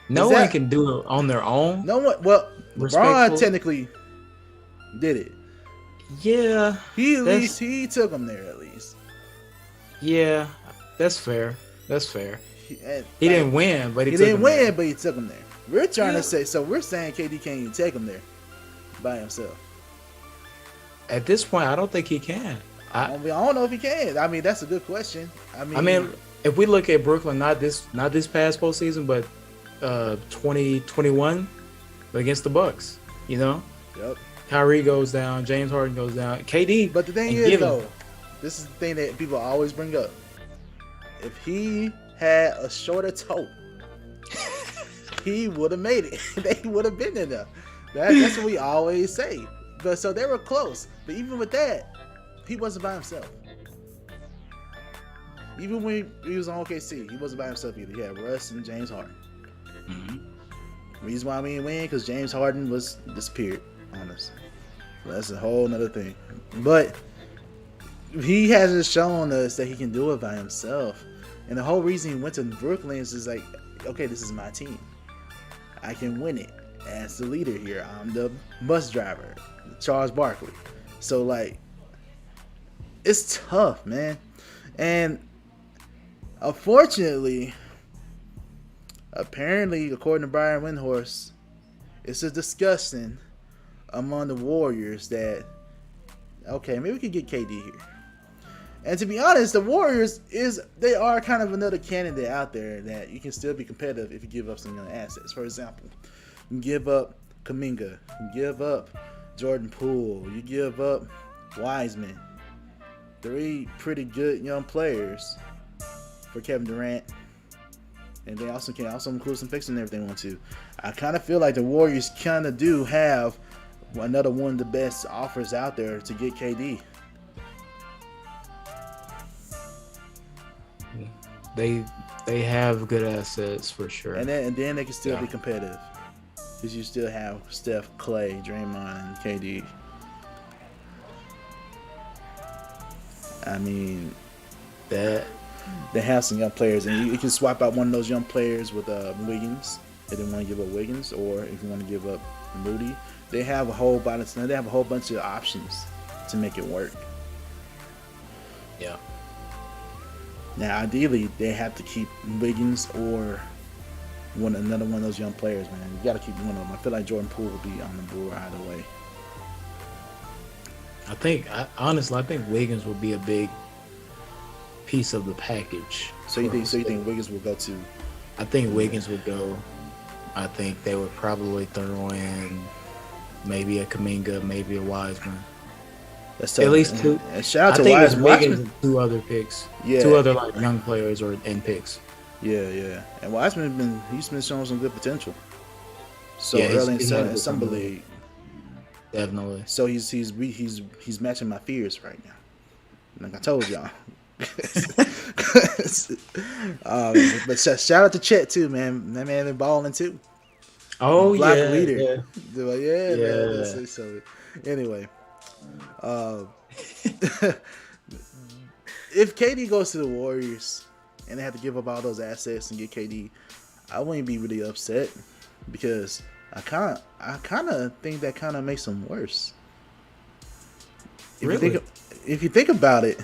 No one can do it on their own. No one. Well, LeBron technically did it. Yeah. He took him there at least. Yeah, that's fair. That's fair. He didn't win, but he took him there. We're trying to say. So we're saying KD can't even take him there by himself. At this point, I don't think he can. I don't know if he can. I mean, that's a good question. I mean, if we look at Brooklyn, not this past postseason, but 2021 against the Bucks, you know? Yep. Kyrie goes down, James Harden goes down, KD. But the thing is, though, this is the thing that people always bring up. If he had a shorter toe, he would have made it. They would have been in there. That's what we always say. But so they were close. But even with that, he wasn't by himself. Even when he was on OKC, he wasn't by himself either. He had Russ and James Harden. Mm-hmm. Reason why we didn't win because James Harden was disappeared on us. So that's a whole nother thing. But he hasn't shown us that he can do it by himself. And the whole reason he went to Brooklyn is like, okay, this is my team. I can win it as the leader here. I'm the bus driver, Charles Barkley. So like, it's tough, man. And unfortunately, apparently, according to Brian Windhorst, it's a discussion among the Warriors that, okay, maybe we could get KD here. And to be honest, the Warriors they are kind of another candidate out there that you can still be competitive if you give up some young assets. For example, you give up Kuminga, you give up Jordan Poole, you give up Wiseman. 3 pretty good young players for Kevin Durant. And they also can include some picks in there if they want to. I kind of feel like the Warriors kind of do have another one of the best offers out there to get KD. They have good assets for sure. And then they can still be competitive. Because you still have Steph, Clay, Draymond, and KD. I mean, they have some young players, and you can swap out one of those young players with Wiggins if they want to give up Wiggins, or if you want to give up Moody. They have a whole bunch of options to make it work. Yeah. Now, ideally, they have to keep Wiggins or another one of those young players, man. You got to keep one of them. I feel like Jordan Poole will be on the board either way. Honestly, I think Wiggins will be a big piece of the package. So you think Wiggins will go to? I think Wiggins would go. I think they would probably throw in maybe a Kuminga, maybe a Wiseman. That's At tough. least two. And shout out I to think it's Wiggins Wiseman. and two other picks. Yeah. Two other like young players and picks. Yeah. And Wiseman he's been showing some good potential. So Yeah, early in he had summer good league. Definitely. So he's matching my fears right now. Like I told y'all. But shout out to Chet too, man. That man been balling too. Oh Black yeah, leader. yeah. Man. So anyway, if KD goes to the Warriors and they have to give up all those assets and get KD, I wouldn't be really upset because I kind of think that kind of makes them worse. If you think about it,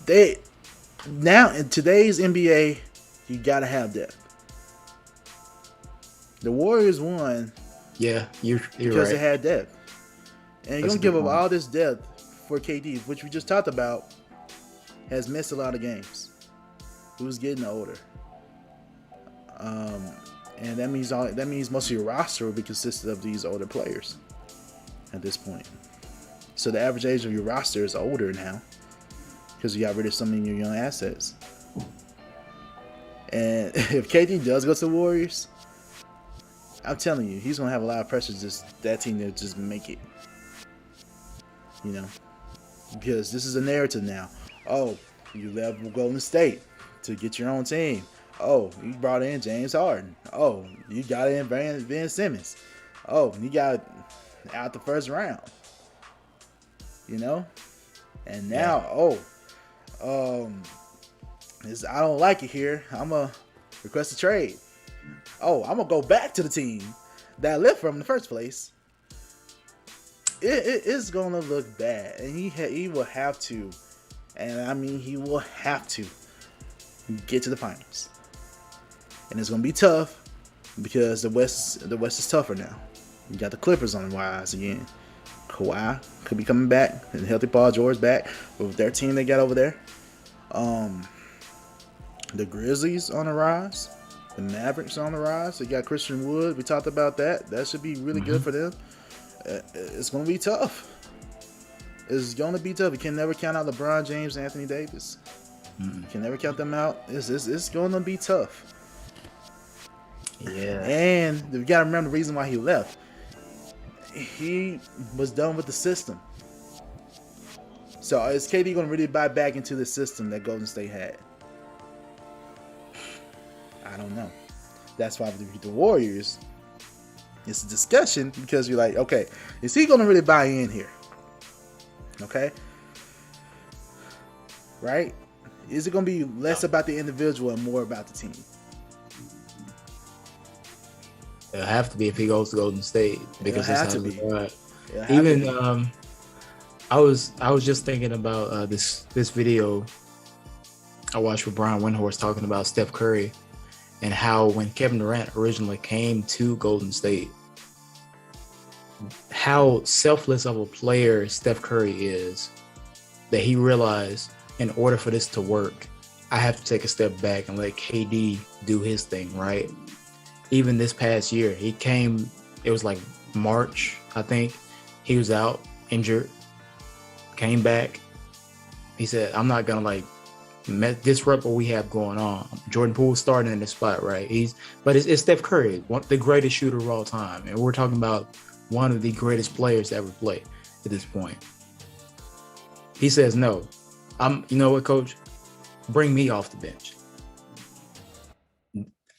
they now in today's NBA, you gotta have depth. The Warriors won. Yeah, you're because right. they had depth, and you're gonna give up all this depth for KD, which we just talked about, has missed a lot of games. Who's getting older, and that means most of your roster will be consisted of these older players at this point. So the average age of your roster is older now because you got rid of some of your young assets. And if KD does go to the Warriors, I'm telling you, he's gonna have a lot of pressure. Just that team to just make it, because this is a narrative now. Oh, you left Golden State to get your own team. Oh, you brought in James Harden. Oh, you got in Ben Simmons. Oh, you got out the first round. And now, I don't like it here. I'm gonna request a trade. Oh, I'm gonna go back to the team that I left from in the first place. It is gonna look bad, and he will have to, and I mean he will have to get to the finals, and it's gonna be tough because the West is tougher now. You got the Clippers on the rise again. Kawhi could be coming back, and healthy Paul George back with their team they got over there. The Grizzlies on the rise. The Mavericks on the rise. They got Christian Wood. We talked about that. That should be really good for them. It's going to be tough. It's going to be tough. You can never count out LeBron James and Anthony Davis. You can never count them out. It's going to be tough. Yeah. And you got to remember the reason why he left. He was done with the system. So is KD going to really buy back into the system that Golden State had? I don't know. That's why the Warriors, it's a discussion because you're like, okay, is he going to really buy in here? Okay? Right? Is it going to be less about the individual and more about the team? It'll have to be if he goes to Golden State because it's how to right. Even I was just thinking about this video I watched with Brian Windhorst talking about Steph Curry and how when Kevin Durant originally came to Golden State, how selfless of a player Steph Curry is, that he realized in order for this to work, I have to take a step back and let KD do his thing, right? Even this past year, he came, it was like March, I think. He was out, injured, came back. He said, I'm not going to disrupt what we have going on. Jordan Poole's starting in the spot, right? But it's Steph Curry, the greatest shooter of all time. And we're talking about one of the greatest players to ever play at this point. He says, no, you know what, coach? Bring me off the bench.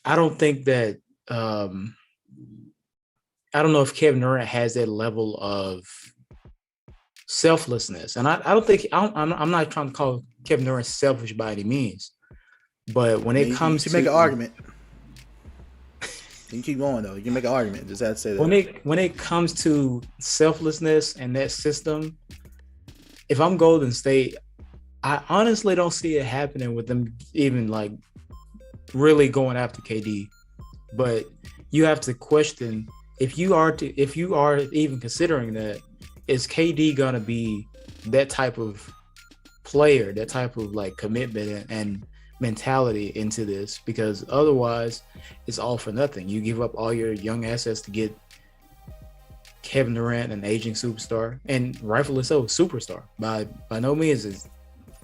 I don't think that, I don't know if Kevin Durant has that level of selflessness. And I don't think, I'm not trying to call Kevin Durant selfish by any means. But when it comes to... make an argument. You can keep going, though. You can make an argument. Just have to say that. When it comes to selflessness and that system, if I'm Golden State, I honestly don't see it happening with them even really going after KD. But you have to question if you are even considering that, is KD gonna be that type of player, that type of commitment and mentality into this? Because otherwise, it's all for nothing. You give up all your young assets to get Kevin Durant, an aging superstar, and rightfully so, superstar. By no means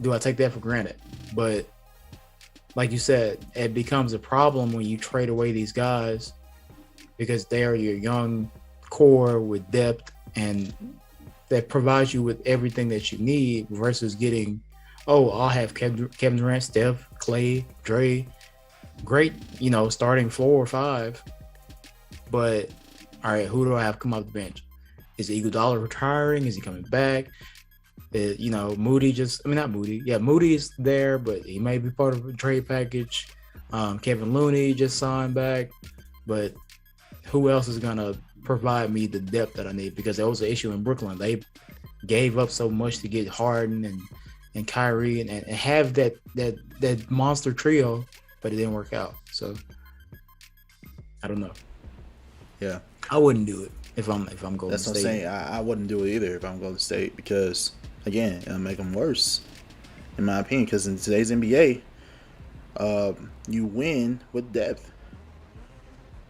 do I take that for granted. But like you said, it becomes a problem when you trade away these guys because they are your young core with depth and that provides you with everything that you need versus getting, I'll have Kevin Durant, Steph, Clay, Dre, great, starting 4 or 5. But all right, who do I have come off the bench? Is Iguodala retiring? Is he coming back? Moody not Moody. Yeah, Moody's there, but he may be part of a trade package. Kevin Looney just signed back, but who else is gonna provide me the depth that I need? Because there was an issue in Brooklyn. They gave up so much to get Harden and Kyrie and have that monster trio, but it didn't work out. So I don't know. Yeah, I wouldn't do it if I'm Golden That's State. what I'm saying. I wouldn't do it either if I'm Golden State because, again, it'll make them worse, in my opinion. Because in today's NBA, you win with depth.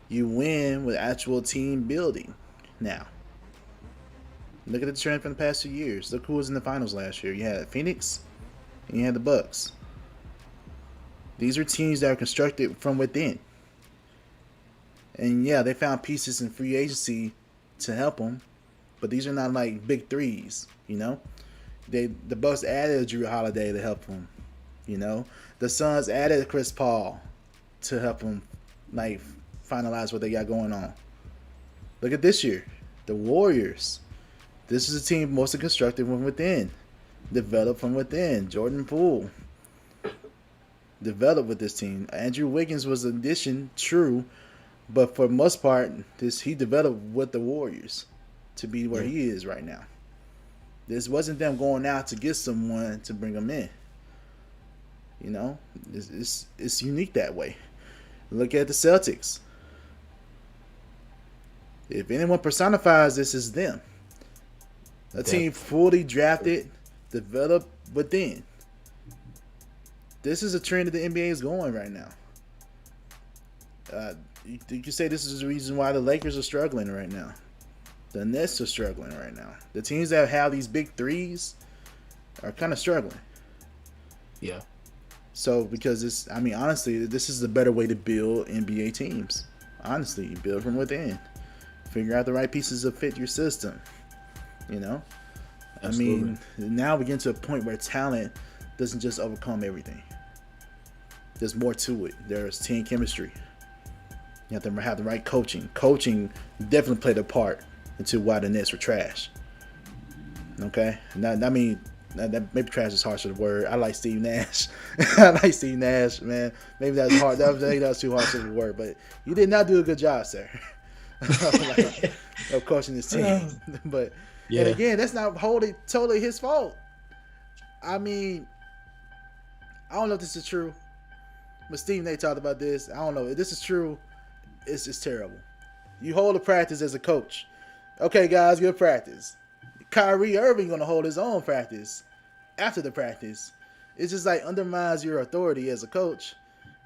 You win with actual team building. Now, look at the trend from the past 2 years. Look who was in the finals last year. You had Phoenix and you had the Bucks. These are teams that are constructed from within. And yeah, they found pieces in free agency to help them, but these are not like big threes, The Bucks added Drew Holiday to help them, The Suns added Chris Paul to help them, finalize what they got going on. Look at this year, the Warriors. This is a team mostly constructed from within, developed from within. Jordan Poole developed with this team. Andrew Wiggins was an addition, true. But for the most part, he developed with the Warriors to be where he is right now. This wasn't them going out to get someone to bring them in. It's unique that way. Look at the Celtics. If anyone personifies this, is them. A team fully drafted, developed within. This is a trend that the NBA is going right now. You could say this is the reason why the Lakers are struggling right now. The Nets are struggling right now. The teams that have these big threes are kind of struggling. Yeah. So, because honestly, this is the better way to build NBA teams. Honestly, you build from within. Figure out the right pieces that fit your system. Absolutely. Now we get to a point where talent doesn't just overcome everything. There's more to it. There's team chemistry. You have to have the right coaching. Coaching definitely played a part into why the Nets were trash. Okay? Maybe trash is harsh of the word. I like Steve Nash. Man. Maybe that's hard. That was too harsh of a word. But you did not do a good job, sir. Of coaching this team. But and again, that's not totally his fault. I don't know if this is true. But Steve Nash talked about this. I don't know if this is true. It's just terrible. You hold a practice as a coach. Okay, guys, good practice. Kyrie Irving gonna hold his own practice after the practice. It's just undermines your authority as a coach.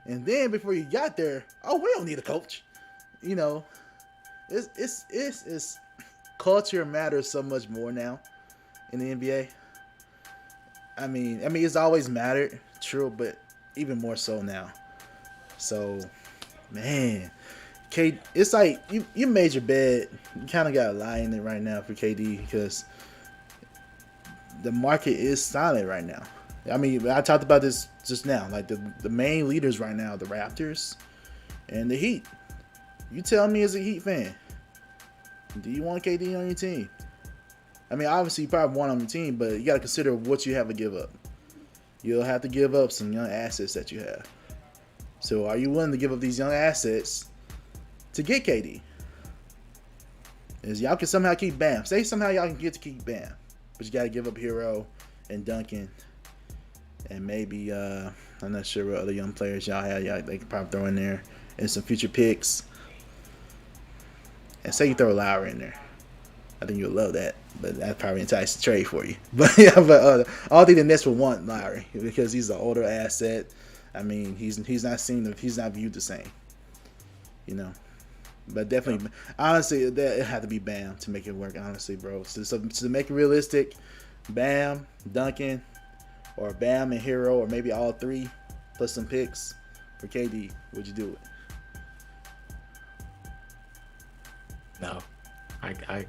And then before you got there, we don't need a coach. It's culture matters so much more now in the NBA. It's always mattered, true, but even more so now. So, man. It's like you made your bed. You kind of got to lie in it right now for KD because the market is silent right now. I talked about this just now. The main leaders right now, the Raptors and the Heat. You tell me as a Heat fan, do you want KD on your team? Obviously you probably want on your team, but you got to consider what you have to give up. You'll have to give up some young assets that you have. So are you willing to give up these young assets to get KD? Is y'all can somehow keep Bam. Say somehow y'all can get to keep Bam. But you got to give up Hero and Duncan. And maybe, I'm not sure what other young players y'all have. They could probably throw in there. And some future picks. And say you throw Lowry in there. I think you'll love that. But that's probably entice the trade for you. But I don't think the Nets would want Lowry. Because he's an older asset. He's not viewed the same. But definitely, honestly, it had to be Bam to make it work. Honestly, bro. So to make it realistic, Bam, Duncan, or Bam and Hero, or maybe all three, plus some picks for KD. Would you do it? No, I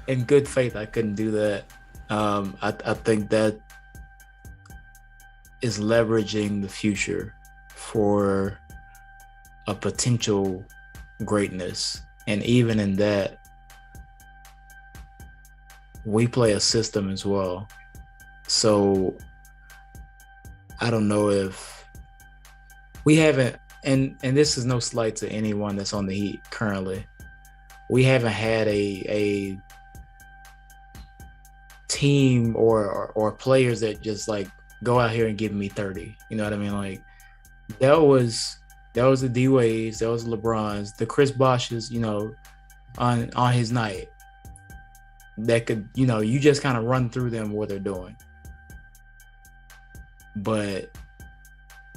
in good faith, I couldn't do that. I think that is leveraging the future for a potential greatness. And even in that, we play a system as well. So I don't know if we haven't, and this is no slight to anyone that's on the Heat currently. We haven't had a team or players that just like go out here and give me 30. You know what I mean? Like that was the D Waves, that was LeBron's, the Chris Bosches, you know, on his night. That could, you know, you just kind of run through them what they're doing. But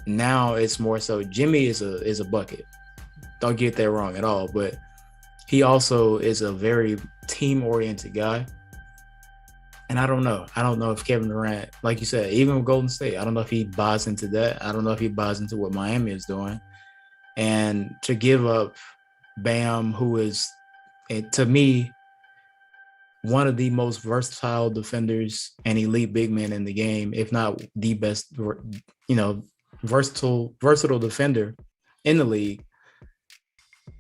now it's more so Jimmy is a bucket. Don't get that wrong at all, but he also is a very team-oriented guy. And I don't know if Kevin Durant, like you said, even with Golden State, I don't know if he buys into that. I don't know if he buys into what Miami is doing. And to give up Bam, who is, to me, one of the most versatile defenders and elite big men in the game, if not the best, you know, versatile defender in the league,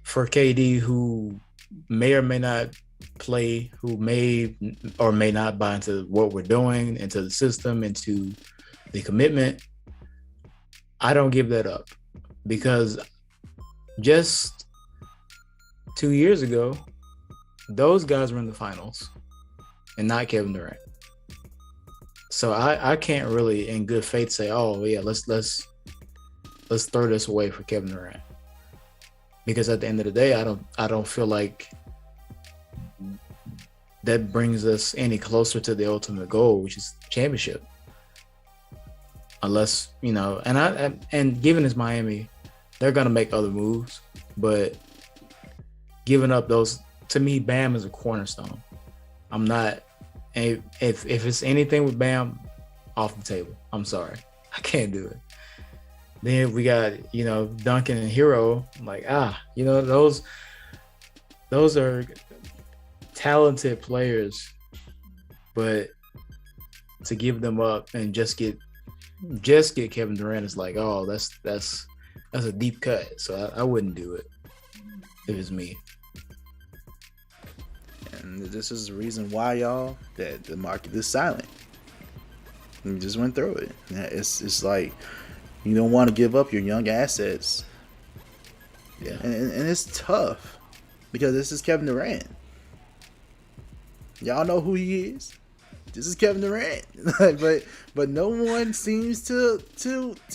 for KD, who may or may not play, who may or may not buy into what we're doing, into the system, into the commitment, I don't give that up. Because just 2 years ago, those guys were in the finals and not Kevin Durant. So I can't really in good faith say, oh yeah, let's throw this away for Kevin Durant. Because at the end of the day, I don't feel like that brings us any closer to the ultimate goal, which is championship. Unless, you know, and given it's Miami, they're gonna make other moves, but giving up those, to me, Bam is a cornerstone. I'm not, if it's anything with Bam, off the table. I'm sorry, I can't do it. Then we got, you know, Duncan and Hero. I'm like, you know, those are talented players, but to give them up and just get Kevin Durant is like, oh, that's a deep cut. So I wouldn't do it if it's me. And this is the reason why, y'all, that the market is silent. We just went through it. It's like you don't want to give up your young assets. Yeah, and it's tough because this is Kevin Durant. Y'all know who he is. This is Kevin Durant. but no one seems to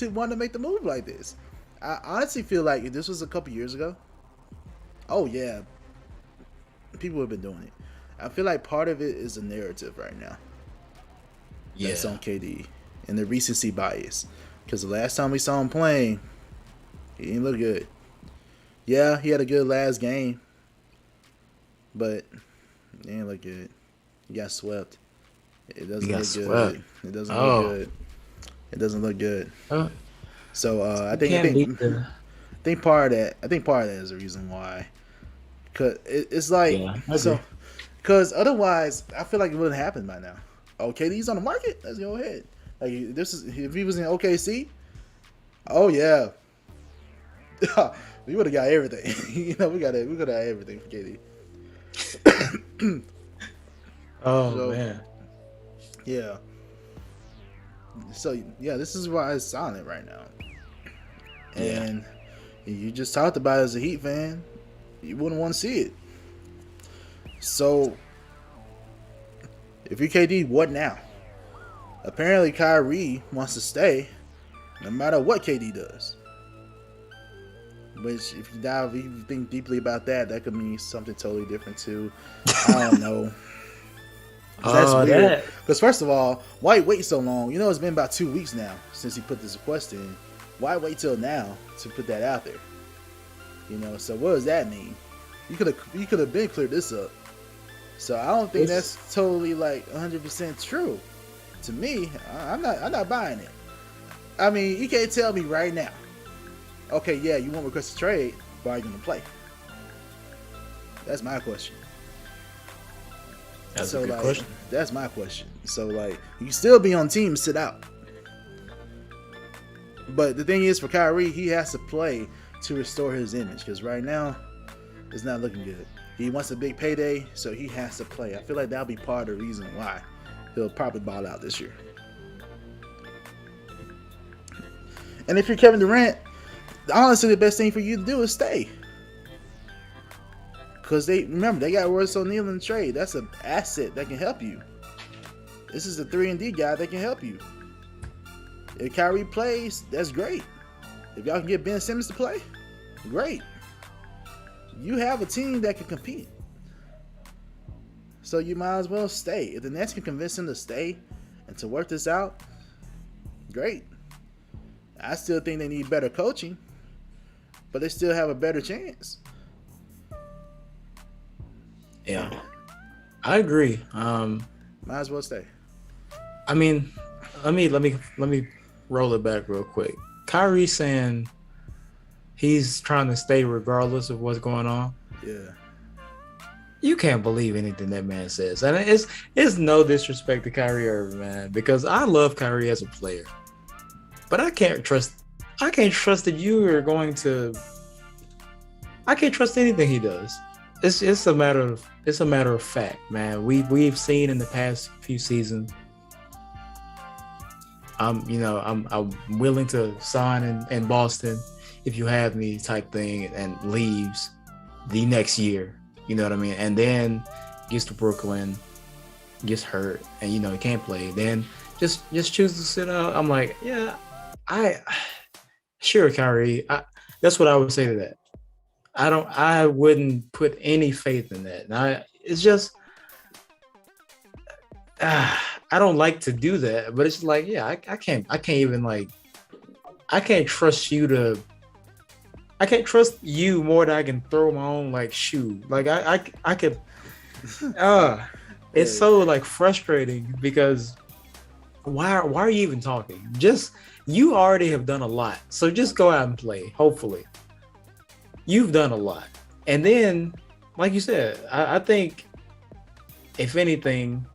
want to make the move like this. I honestly feel like if this was a couple years ago, oh yeah, people have been doing it. I feel like part of it is the narrative right now. Yeah, that's on KD and the recency bias. Because the last time we saw him playing, he didn't look good. Yeah, he had a good last game, but he didn't look good. He got swept. It doesn't look good. It doesn't look good. It doesn't look good. So I think part of that is the reason why. Cause it's like because otherwise I feel like it wouldn't happen by now. Oh, KD's on the market. Let's go ahead. Like this is if he was in OKC. Oh yeah, we would have got everything. You know, we could have had everything for KD. Man. Yeah. So yeah, this is why it's silent right now. And you just talked about it as a Heat fan, you wouldn't want to see it. So if you're KD, what now? Apparently Kyrie wants to stay no matter what KD does. Which if you think deeply about that could mean something totally different too. I don't know. That's weird. Because first of all, why wait so long? You know, it's been about 2 weeks now since he put this request in. Why wait till now to put that out there? You know, so what does that mean? You could have been cleared this up. So I don't think that's totally like 100% true. To me, I'm not buying it. I mean, you can't tell me right now. Okay, yeah, you won't request a trade, but are you gonna play? That's my question. That's a good question. That's my question. So like, you can still be on team and sit out. But the thing is, for Kyrie, he has to play to restore his image because right now, it's not looking good. He wants a big payday, so he has to play. I feel like that'll be part of the reason why he'll probably ball out this year. And if you're Kevin Durant, honestly, the best thing for you to do is stay. Because they got Royce O'Neal in the trade. That's an asset that can help you. This is the 3-and-D guy that can help you. If Kyrie plays, that's great. If y'all can get Ben Simmons to play, great. You have a team that can compete. So you might as well stay. If the Nets can convince him to stay and to work this out, great. I still think they need better coaching, but they still have a better chance. Yeah, I agree. Might as well stay. I mean, let me roll it back real quick. Kyrie saying he's trying to stay regardless of what's going on. Yeah. You can't believe anything that man says. And it's no disrespect to Kyrie Irving, man, because I love Kyrie as a player. But I can't trust that you are going to. I can't trust anything he does. It's a matter of fact, man. We've seen in the past few seasons. I'm willing to sign in Boston if you have me type thing, and leaves the next year. You know what I mean? And then gets to Brooklyn, gets hurt, and he can't play. Then just choose to sit out. I'm like, yeah, sure, Kyrie. That's what I would say to that. I wouldn't put any faith in that. And it's just I don't like to do that, but it's like, yeah, I can't trust you more than I can throw my own shoe. Like I could it's so frustrating because why are you even talking? Just, you already have done a lot. So just go out and play. Hopefully. You've done a lot. And then, like you said, I think if anything,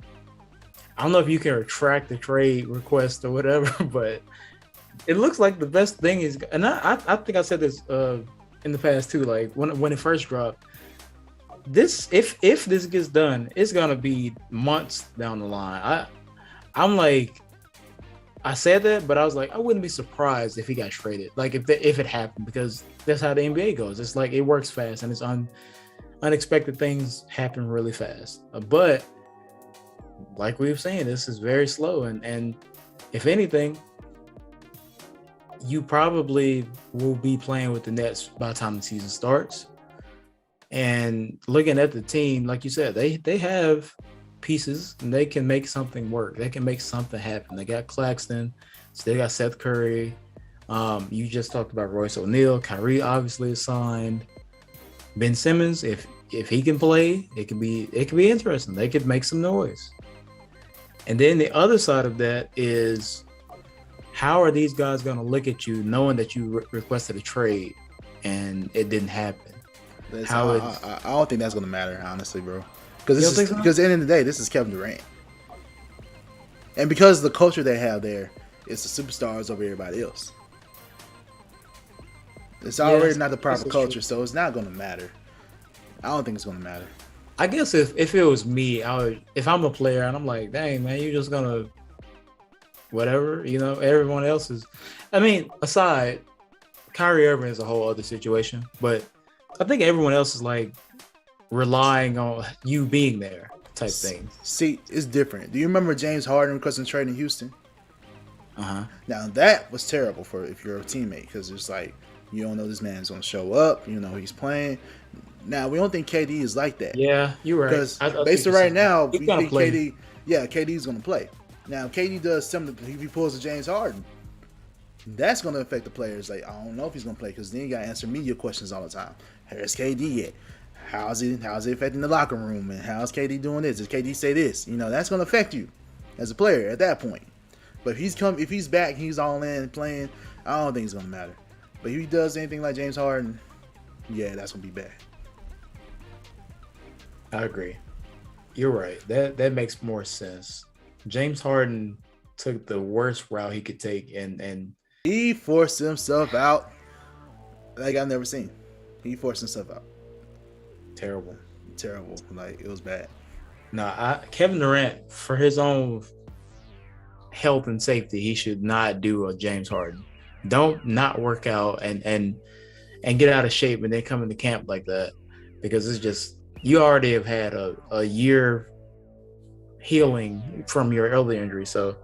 I don't know if you can retract the trade request or whatever, but it looks like the best thing is, and I think I said this in the past too, when it first dropped, this if this gets done, it's gonna be months down the line. I said that, but I was like, I wouldn't be surprised if he got traded, if it happened, because that's how the NBA goes. It's it works fast, and it's unexpected things happen really fast. But like we were saying, this is very slow, and if anything, you probably will be playing with the Nets by the time the season starts. And looking at the team, like you said, they have pieces and they can make something work. They can make something happen. They got Claxton, so they got Seth Curry. You just talked about Royce O'Neal. Kyrie obviously is signed. Ben Simmons, if he can play, it could be interesting. They could make some noise. And then the other side of that is, how are these guys going to look at you knowing that you requested a trade and it didn't happen? I don't think that's going to matter, honestly, bro. Because at the end of the day, this is Kevin Durant. And because the culture they have there, it's the superstars over everybody else. It's already not the proper culture, so it's not going to matter. I don't think it's going to matter. I guess if it was me, if I'm a player and I'm like, dang, man, you're just going to whatever, everyone else is. I mean, aside, Kyrie Irving is a whole other situation, but I think everyone else is relying on you being there type thing. See, it's different. Do you remember James Harden requesting trade in Houston? Uh-huh. Now that was terrible if you're a teammate, because it's you don't know this man's gonna show up. You know he's playing. Now we don't think KD is like that. Yeah, you're right. Because based on right now, we think KD. Yeah, KD's gonna play. Now KD does something. If he pulls a James Harden, that's gonna affect the players. I don't know if he's gonna play, because then you gotta answer media questions all the time. Where's KD at? how's it affecting the locker room, and how's KD doing this? Does KD say this? You know, that's going to affect you as a player at that point. But if he's back, he's all in playing, I don't think it's going to matter. But if he does anything like James Harden, yeah, that's going to be bad. I agree. You're right. That makes more sense. James Harden took the worst route he could take, and he forced himself out like I've never seen. He forced himself out. Terrible. Like, it was bad. Kevin Durant, for his own health and safety, he should not do a James Harden. Don't not work out and get out of shape and then come into camp like that, because it's just, you already have had a year healing from your early injury, so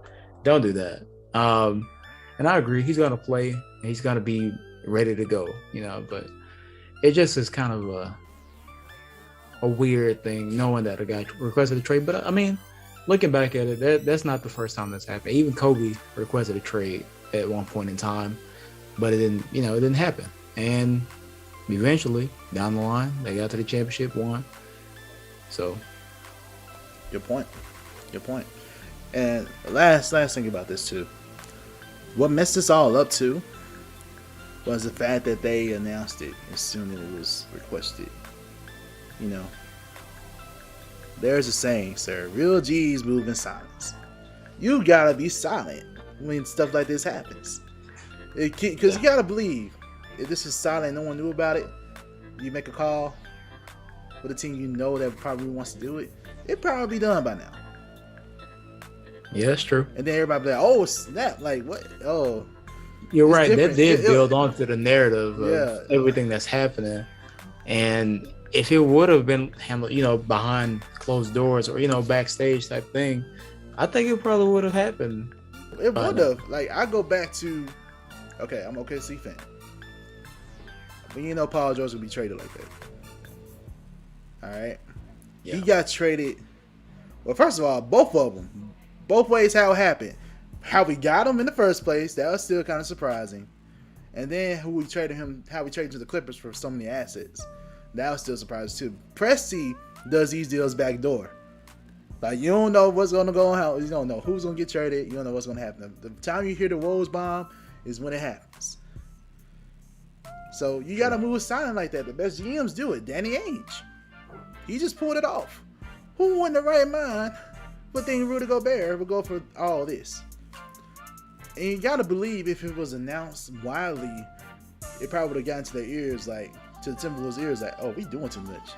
don't do that. And I agree, he's gonna play and he's gonna be ready to go, but it just is kind of a weird thing knowing that a guy requested a trade. But I mean, looking back at it, that's not the first time that's happened. Even Kobe requested a trade at one point in time, but it didn't happen. And eventually, down the line, they got to the championship, won. So, good point. And last thing about this too, what messed us all up too was the fact that they announced it as soon as it was requested. There's a saying, sir, real G's move in silence. You gotta be silent when stuff like this happens, because you gotta believe, if this is silent, no one knew about it, you make a call with a team that probably wants to do it, it probably be done by now. Yeah, that's true. And then everybody be like, oh snap, like what? Oh, you're right. That did build onto the narrative of everything that's happening. And if it would have been handled, behind closed doors or, backstage type thing, I think it probably would have happened. It would have. Like, I go back to, okay, I'm an OKC fan. But Paul George would be traded like that. All right? Yeah. He got traded. Well, first of all, both of them. Both ways how it happened. How we got him in the first place, that was still kind of surprising. And then how we traded him to the Clippers for so many assets. That was still surprising too. Presti does these deals backdoor. Like, you don't know what's going to go on. You don't know who's going to get traded. You don't know what's going to happen. The time you hear the Rose bomb is when it happens. So you got to move silent like that. The best GMs do it. Danny Ainge. He just pulled it off. Who in the right mind would think Rudy Gobert would go for all this? And you got to believe, if it was announced widely, it probably would have gotten to their ears, like, to the Timberwolves' ears, like, oh, we doing too much.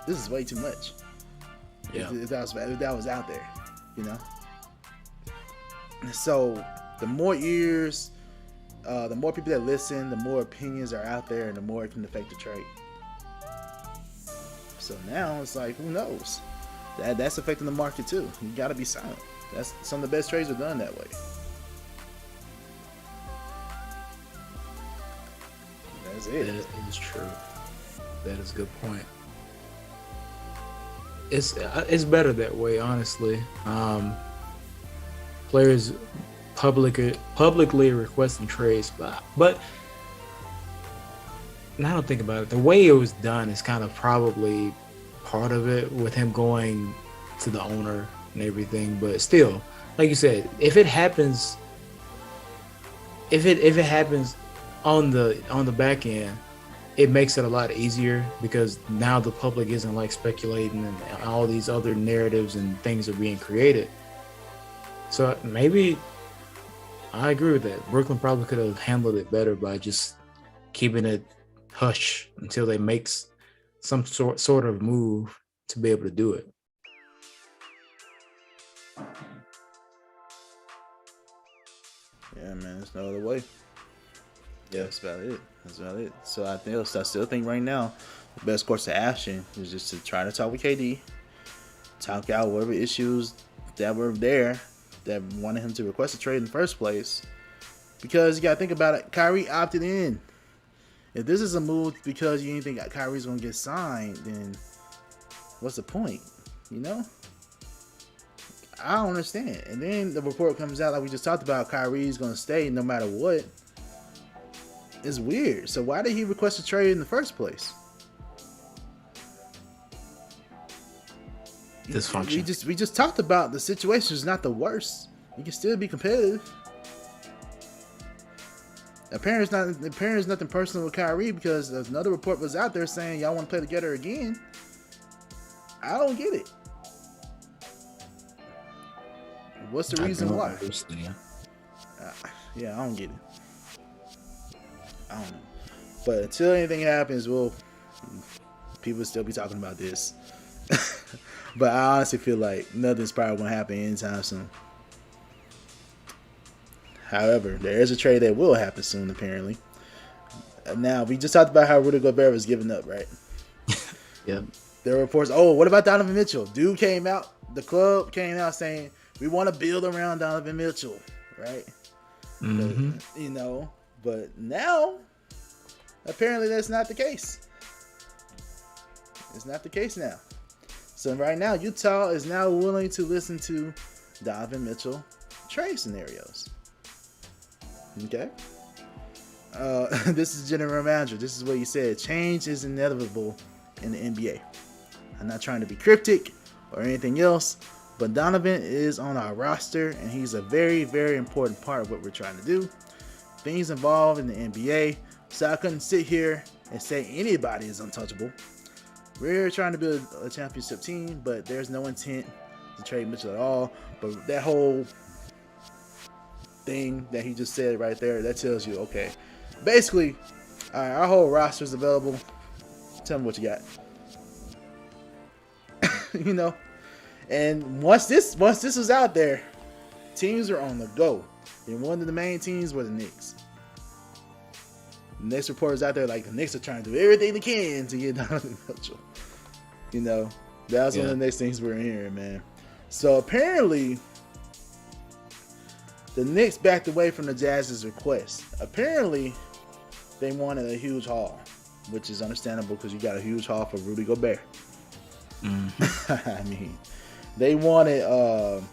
This is way too much. Yeah. If that was out there, So the more ears, the more people that listen, the more opinions are out there, and the more it can affect the trade. So now it's like, who knows? That's affecting the market too. You got to be silent. That's some of the best trades are done that way. That's it. That is true. That is a good point. It's better that way, honestly. Players publicly requesting trades, but now I don't think about it. The way it was done is kind of probably part of it, with him going to the owner and everything. But still, like you said, if it happens on the back end, it makes it a lot easier, because now the public isn't like speculating and all these other narratives and things are being created. So maybe I agree with that. Brooklyn probably could have handled it better by just keeping it hush until they make some sort of move to be able to do it. Yeah, man, there's no other way. Yeah, that's about it. So I still think right now the best course of action is just to try to talk with KD, talk out whatever issues that were there that wanted him to request a trade in the first place. Because you got to think about it, Kyrie opted in. If this is a move because you didn't think Kyrie's going to get signed, then what's the point? I don't understand. And then the report comes out, like we just talked about, Kyrie's going to stay no matter what. is weird. So why did he request a trade in the first place? Dysfunction. We just talked about the situation is not the worst. You can still be competitive. Apparently, it's nothing personal with Kyrie because another report was out there saying y'all want to play together again. I don't get it. What's the reason why? Yeah, I don't get it. I don't know. But until anything happens, people will still be talking about this. But I honestly feel like nothing's probably going to happen anytime soon. However, there is a trade that will happen soon, apparently. Now, we just talked about how Rudy Gobert was giving up, right? Yeah. There were reports, what about Donovan Mitchell? The club came out saying, we want to build around Donovan Mitchell, right? Mm-hmm. But now, apparently that's not the case. It's not the case now. So right now, Utah is now willing to listen to Donovan Mitchell trade scenarios. Okay? This is general manager. This is what he said. Change is inevitable in the NBA. I'm not trying to be cryptic or anything else, but Donovan is on our roster, and he's a very, very important part of what we're trying to do. Things involved in the NBA, so I couldn't sit here and say anybody is untouchable. We're trying to build a championship team, but there's no intent to trade Mitchell at all. But that whole thing that he just said right there, that tells you, okay, basically, all right, our whole roster is available. Tell me what you got. And once this was out there, teams are on the go. And one of the main teams were the Knicks. The Knicks reporters out there like the Knicks are trying to do everything they can to get Donovan Mitchell. That was one of the next things we're hearing, man. So apparently, the Knicks backed away from the Jazz's request. Apparently, they wanted a huge haul, which is understandable because you got a huge haul for Rudy Gobert. Mm-hmm. I mean, they wanted I'm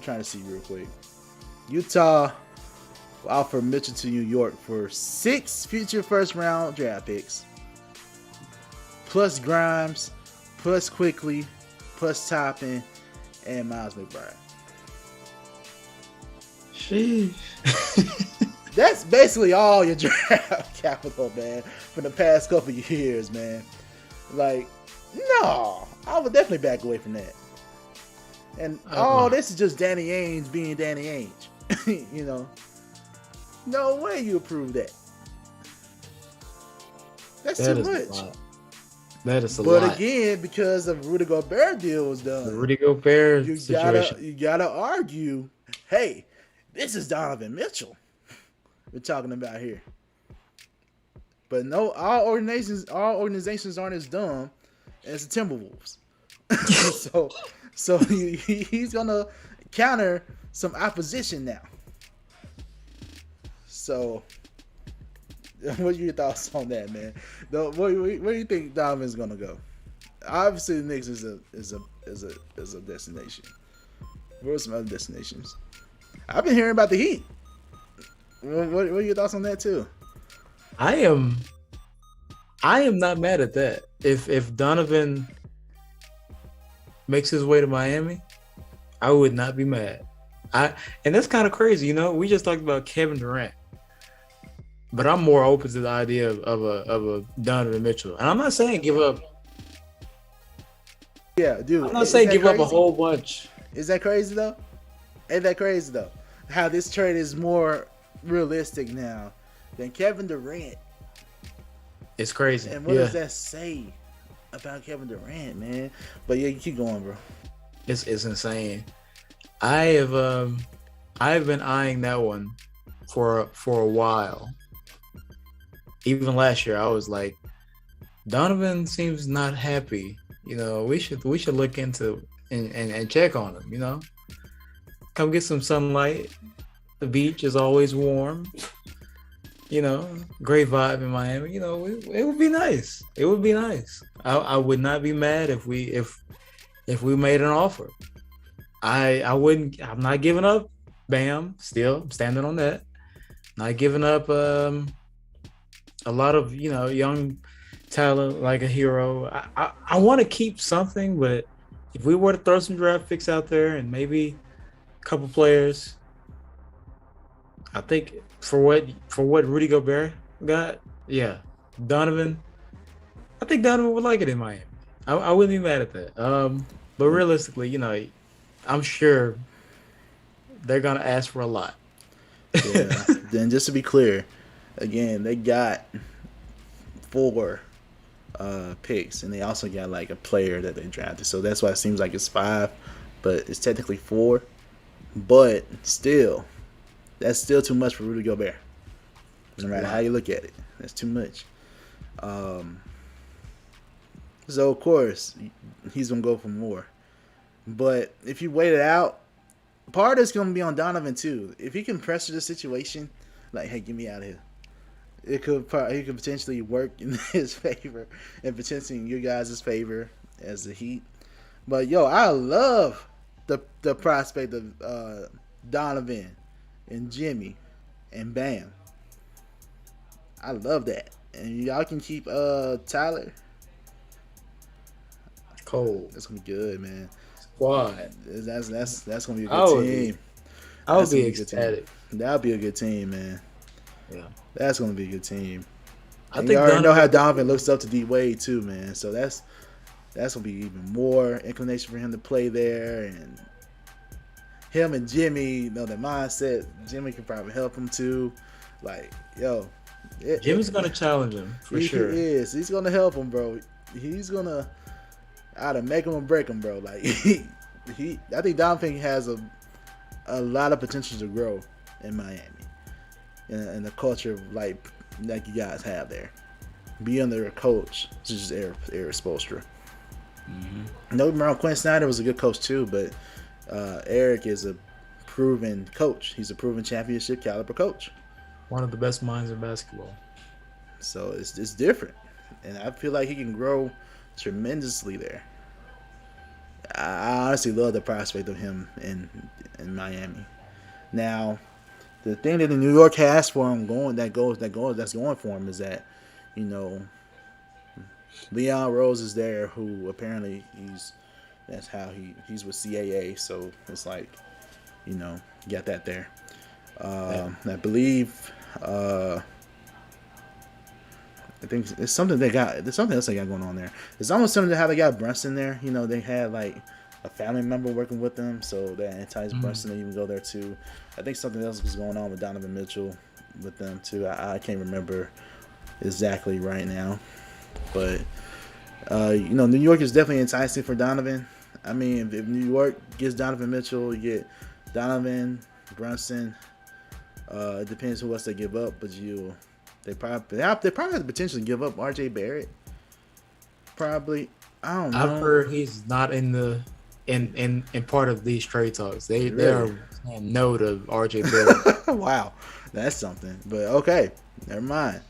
trying to see real quick. Utah offered Mitchell to New York for 6 future first round draft picks, plus Grimes, plus Quickly, plus Toppin, and Miles McBride. Sheesh. That's basically all your draft capital, man, for the past couple of years, man. Like, no, I would definitely back away from that. And this is just Danny Ainge being Danny Ainge. No way you approve that. That's too much. That is a lot. But again, because the Rudy Gobert deal was done, the Rudy Gobert situation. You gotta argue, hey, this is Donovan Mitchell we're talking about here. But no, all organizations aren't as dumb as the Timberwolves. So he's gonna counter some opposition now. So, what are your thoughts on that, man? Where do you think Donovan's gonna go? Obviously, the Knicks is a destination. Where are some other destinations? I've been hearing about the Heat. What are your thoughts on that too? I am not mad at that. If Donovan makes his way to Miami, I would not be mad. And that's kind of crazy, We just talked about Kevin Durant, but I'm more open to the idea of a Donovan Mitchell. And I'm not saying give up. Yeah, dude. I'm not saying give up a whole bunch. Is that crazy though? Ain't that crazy though? How this trade is more realistic now than Kevin Durant. It's crazy. And what does that say about Kevin Durant, man? But yeah, you keep going, bro. It's insane. I've been eyeing that one for a while. Even last year, I was like, Donovan seems not happy. We should look into and check on him. Come get some sunlight. The beach is always warm. Great vibe in Miami. It would be nice. It would be nice. I would not be mad if we made an offer. I wouldn't. I'm not giving up. Bam. Still, I'm standing on that. not giving up a lot of young talent like a hero. I want to keep something, but if we were to throw some draft picks out there and maybe a couple players, I think for what Rudy Gobert got, yeah, Donovan. I think Donovan would like it in Miami. I wouldn't be mad at that. But realistically, I'm sure they're gonna ask for a lot. Yeah. Then just to be clear, again, they got 4 picks, and they also got like a player that they drafted. So that's why it seems like it's 5, but it's technically 4. But still, that's still too much for Rudy Gobert. No matter how you look at it, that's too much. So of course he's gonna go for more. But if you wait it out, part of it's gonna be on Donovan too. If he can pressure the situation, like, hey, get me out of here. He could potentially work in his favor and potentially in your guys' favor as the Heat. But yo, I love the prospect of Donovan and Jimmy and Bam. I love that. And y'all can keep Tyler. Cold. That's gonna be good, man. Squad. That's gonna be a good team. I would be ecstatic. That'll be a good team, man. Yeah. That's gonna be a good team. I think think you already know how Donovan looks up to D Wade too, man. So that's gonna be even more inclination for him to play there, and him and Jimmy, the mindset. Jimmy can probably help him too. Like, yo, Jimmy's gonna challenge him for sure. He is. He's gonna help him, bro. He's gonna either make him or break him, bro. Like I think Donovan has a lot of potential to grow in Miami, and the culture like you guys have there. Be under a coach such as Eric Spoelstra. Mm-hmm. No, remember Quinn Snyder was a good coach too, but Eric is a proven coach. He's a proven championship caliber coach. One of the best minds in basketball. So it's different, and I feel like he can grow tremendously there. I honestly love the prospect of him in Miami. Now, the thing that the New York has for him that's going for him is that, Leon Rose is there, who apparently he's with CAA, so it's like, you got that there. I believe I think there's something else they got going on there. It's almost similar to how they got Brunson there. They had like a family member working with them, so that enticed Brunson to even go there too. I think something else was going on with Donovan Mitchell with them too. I can't remember exactly right now, but New York is definitely enticing for Donovan. I mean, if New York gets Donovan Mitchell, you get Donovan, Brunson. It depends who else they give up, but they probably have the potential to give up R.J. Barrett. Probably, I don't know. I've heard he's not in part of these trade talks. They are saying no to R.J. Barrett. Wow, that's something. But okay, never mind.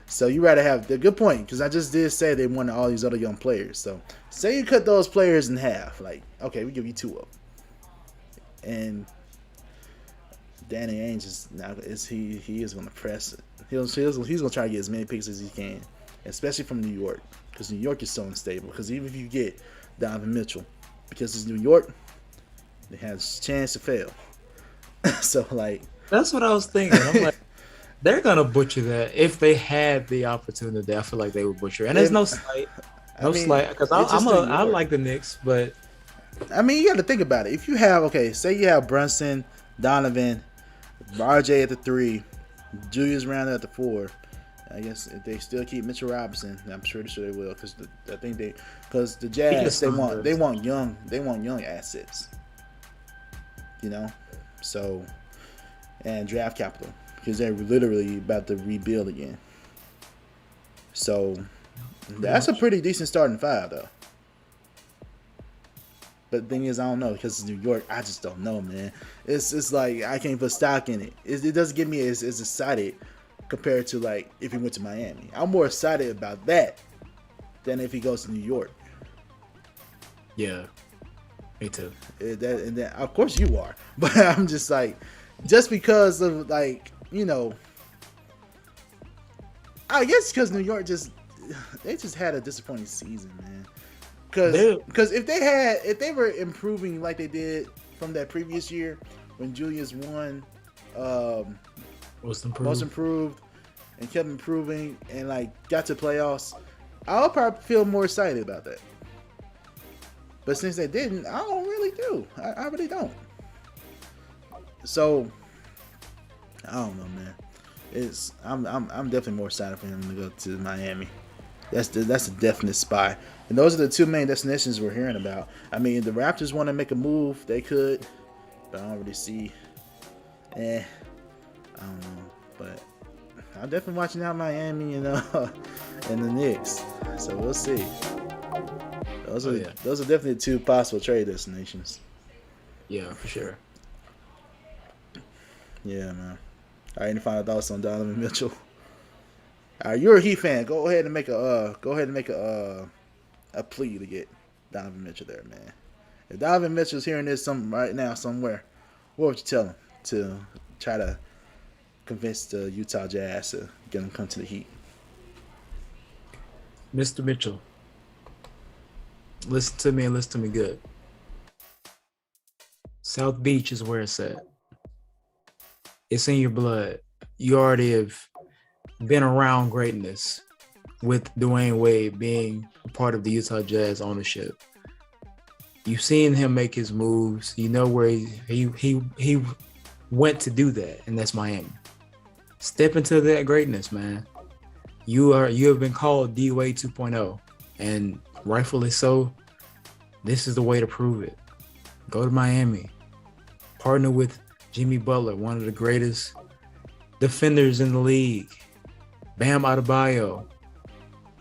So you rather have the good point, because I just did say they wanted all these other young players. So say you cut those players in half, like, okay, we give you 2 of them, and Danny Ainge he is going to press it. He's going to try to get as many picks as he can, especially from New York, because New York is so unstable. Because even if you get Donovan Mitchell, because it's New York, it has a chance to fail. So like, that's what I was thinking. I'm like, they're gonna butcher that if they had the opportunity. I feel like they would butcher, and there's no slight, because I like the Knicks, but I mean, you got to think about it. If you have say you have Brunson, Donovan, RJ at the 3, Julius Randle at the 4. I guess if they still keep Mitchell Robinson, I'm sure they will, because the Jazz they want young assets, so, and draft capital, because they're literally about to rebuild again. So that's a pretty decent starting 5 though. But the thing is, I don't know, because it's New York. I just don't know, man. It's like I can't put stock in it. It doesn't get me as excited compared to like if he went to Miami. I'm more excited about that than if he goes to New York. Yeah, me too. And then, of course you are, but I'm just like, just because of like, I guess because New York they just had a disappointing season, man. Because if they were improving like they did from that previous year when Julius won most improved and kept improving and like got to playoffs, I'll probably feel more excited about that. But since they didn't, I don't really do. I really don't. So I don't know, man. I'm definitely more excited for him to go to Miami. That's a definite spy. And those are the two main destinations we're hearing about. I mean, the Raptors want to make a move. They could, but I don't really see. I don't know. But I'm definitely watching out Miami and the Knicks. So we'll see. Those are definitely two possible trade destinations. Yeah, for sure. Yeah, man. All right, any final thoughts on Donovan Mitchell? All right, you're a Heat fan. Go ahead and make a plea to get Donovan Mitchell there, man. If Donovan Mitchell's hearing this right now somewhere, what would you tell him to try to convince the Utah Jazz to get him to come to the Heat? Mr. Mitchell, listen to me and listen to me good. South Beach is where it's at. It's in your blood. You already have been around greatness with Dwayne Wade being a part of the Utah Jazz ownership. You've seen him make his moves. You know where he went to do that, and that's Miami. Step into that greatness, man. You have been called D-Wade 2.0, and rightfully so. This is the way to prove it. Go to Miami. Partner with Jimmy Butler, one of the greatest defenders in the league. Bam Adebayo,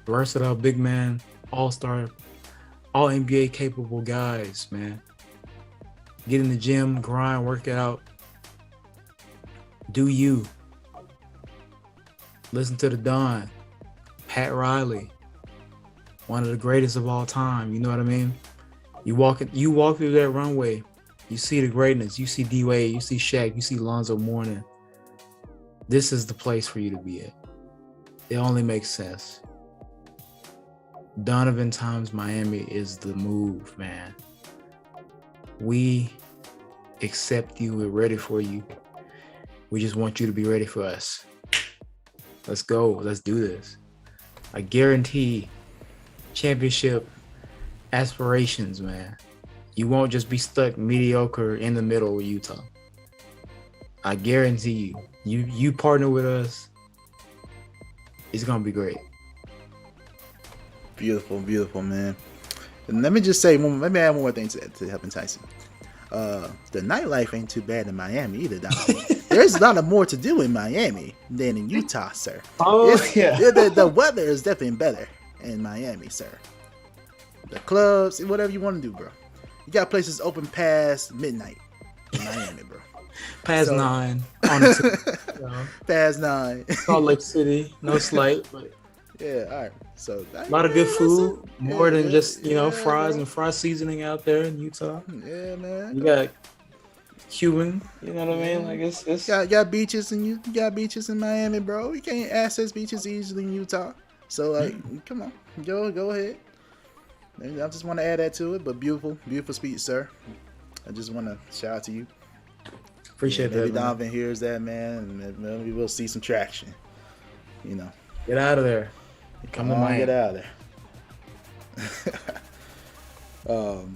versatile big man, all-star, all NBA capable guys, man. Get in the gym, grind, work it out. Do you. Listen to the Don, Pat Riley, one of the greatest of all time. You know what I mean? You walk through that runway, you see the greatness. You see D-Wade, you see Shaq, you see Lonzo Mourning. This is the place for you to be at. It only makes sense. Donovan times Miami is the move, man. We accept you. We're ready for you. We just want you to be ready for us. Let's go. Let's do this. I guarantee championship aspirations, man. You won't just be stuck mediocre in the middle with Utah. I guarantee you. You partner with us. It's gonna be great. Beautiful, beautiful, man. And let me just say, let me add one more thing to help entice him. The nightlife ain't too bad in Miami either, Donovan. There's a lot of more to do in Miami than in Utah, sir. The weather is definitely better in Miami, sir. The clubs, whatever you want to do, bro. You got places open past midnight in Miami, bro. Past 9, honestly. Past 9. Salt Lake City, no slight, but yeah, all right. So a lot of good food, more than just fries and fry seasoning out there in Utah. Yeah, man. You got Cuban, you know what I mean? Like it's got beaches and you got beaches in Miami, bro. You can't access beaches easily in Utah. So like, come on, go ahead. I just want to add that to it, but beautiful speech, sir. I just want to shout out to you. Appreciate that. Maybe Donovan hears that, man, and maybe we'll see some traction. You know, get out of there. Come to Miami. Get out of there.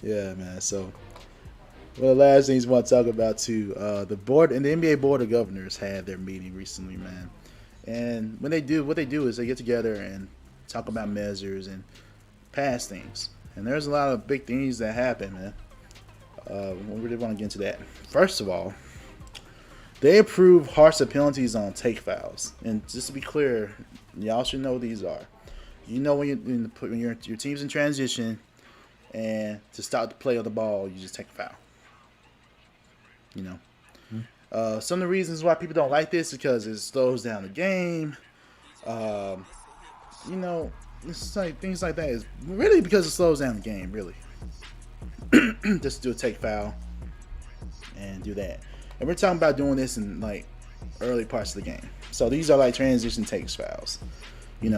Yeah, man. So, one of the last things I want to talk about too, the board and the NBA Board of Governors had their meeting recently, man. And what they do is they get together and talk about measures and pass things. And there's a lot of big things that happen, man. We really want to get into that. First of all, they approve harsher penalties on take fouls. And just to be clear, y'all should know what these are. You know when your team's in transition and to stop the play of the ball, you just take a foul. You know. Mm-hmm. Some of the reasons why people don't like this is because it slows down the game. You know, it's like things like that is really because it slows down the game, really. Just do a take foul and do that. And we're talking about doing this in like early parts of the game. So these are like transition takes fouls.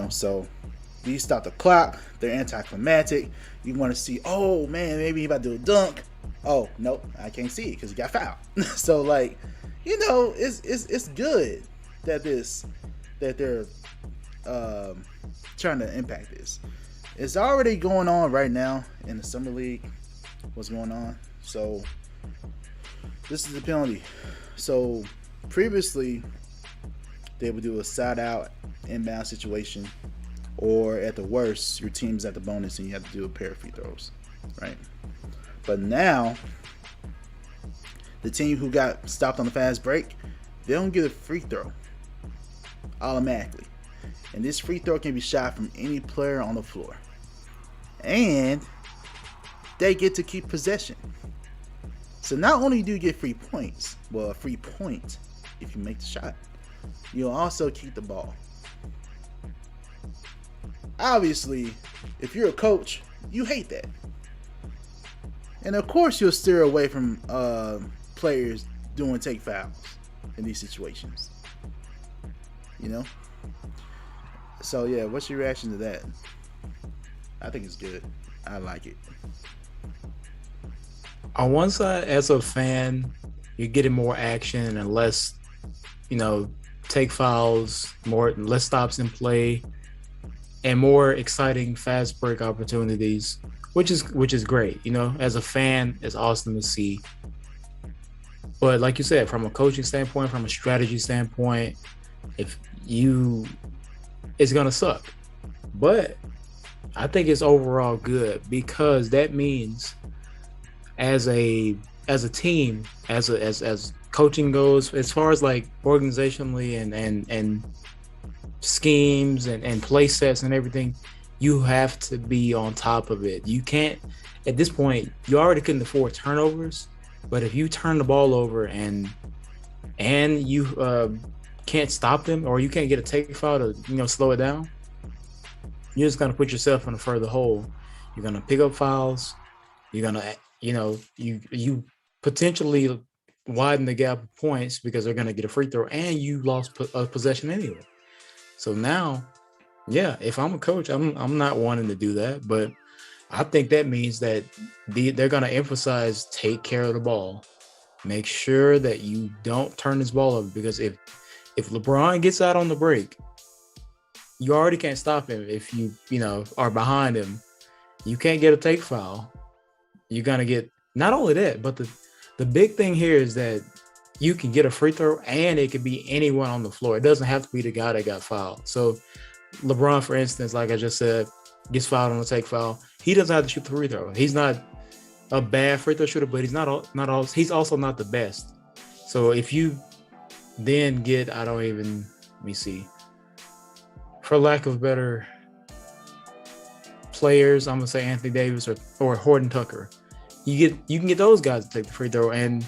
So these stop the clock. They're anticlimactic. You want to see, oh man, maybe he about to do a dunk. Oh nope, I can't see it because he got fouled. So like, it's good that they're trying to impact this. It's already going on right now in the summer league. What's going on? So this is the penalty. So previously they would do a side out inbound situation, or at the worst your team's at the bonus and you have to do a pair of free throws, right? But now the team who got stopped on the fast break, they don't get a free throw automatically, and this free throw can be shot from any player on the floor, and they get to keep possession. So not only do you get free points, well, a free point if you make the shot, you'll also keep the ball. Obviously, if you're a coach, you hate that. And of course you'll steer away from players doing take fouls in these situations. So yeah, what's your reaction to that? I think it's good. I like it. On one side, as a fan, you're getting more action and less, take fouls, less stops in play, and more exciting fast break opportunities, which is great. As a fan, it's awesome to see. But like you said, from a coaching standpoint, from a strategy standpoint, it's gonna suck. But I think it's overall good, because that means as a team, as coaching goes, as far as like organizationally and schemes and play sets and everything, you have to be on top of it. You can't, at this point, you already couldn't afford turnovers, but if you turn the ball over and you can't stop them, or you can't get a take foul to slow it down, you're just gonna put yourself in a further hole. You're gonna pick up fouls. You're gonna you potentially widen the gap of points because they're gonna get a free throw, and you lost possession anyway. So now, yeah, if I'm a coach, I'm not wanting to do that, but I think that means that they're gonna emphasize take care of the ball, make sure that you don't turn this ball over, because if LeBron gets out on the break, you already can't stop him. If you are behind him, you can't get a take foul. You're gonna get, not only that, but the big thing here is that you can get a free throw, and it could be anyone on the floor. It doesn't have to be the guy that got fouled. So LeBron, for instance, like I just said, gets fouled on a take foul. He doesn't have to shoot the free throw. He's not a bad free throw shooter, but he's he's also not the best. So if you then get, let me see, for lack of better players, I'm gonna say Anthony Davis or Horton Tucker. You can get those guys to take the free throw, and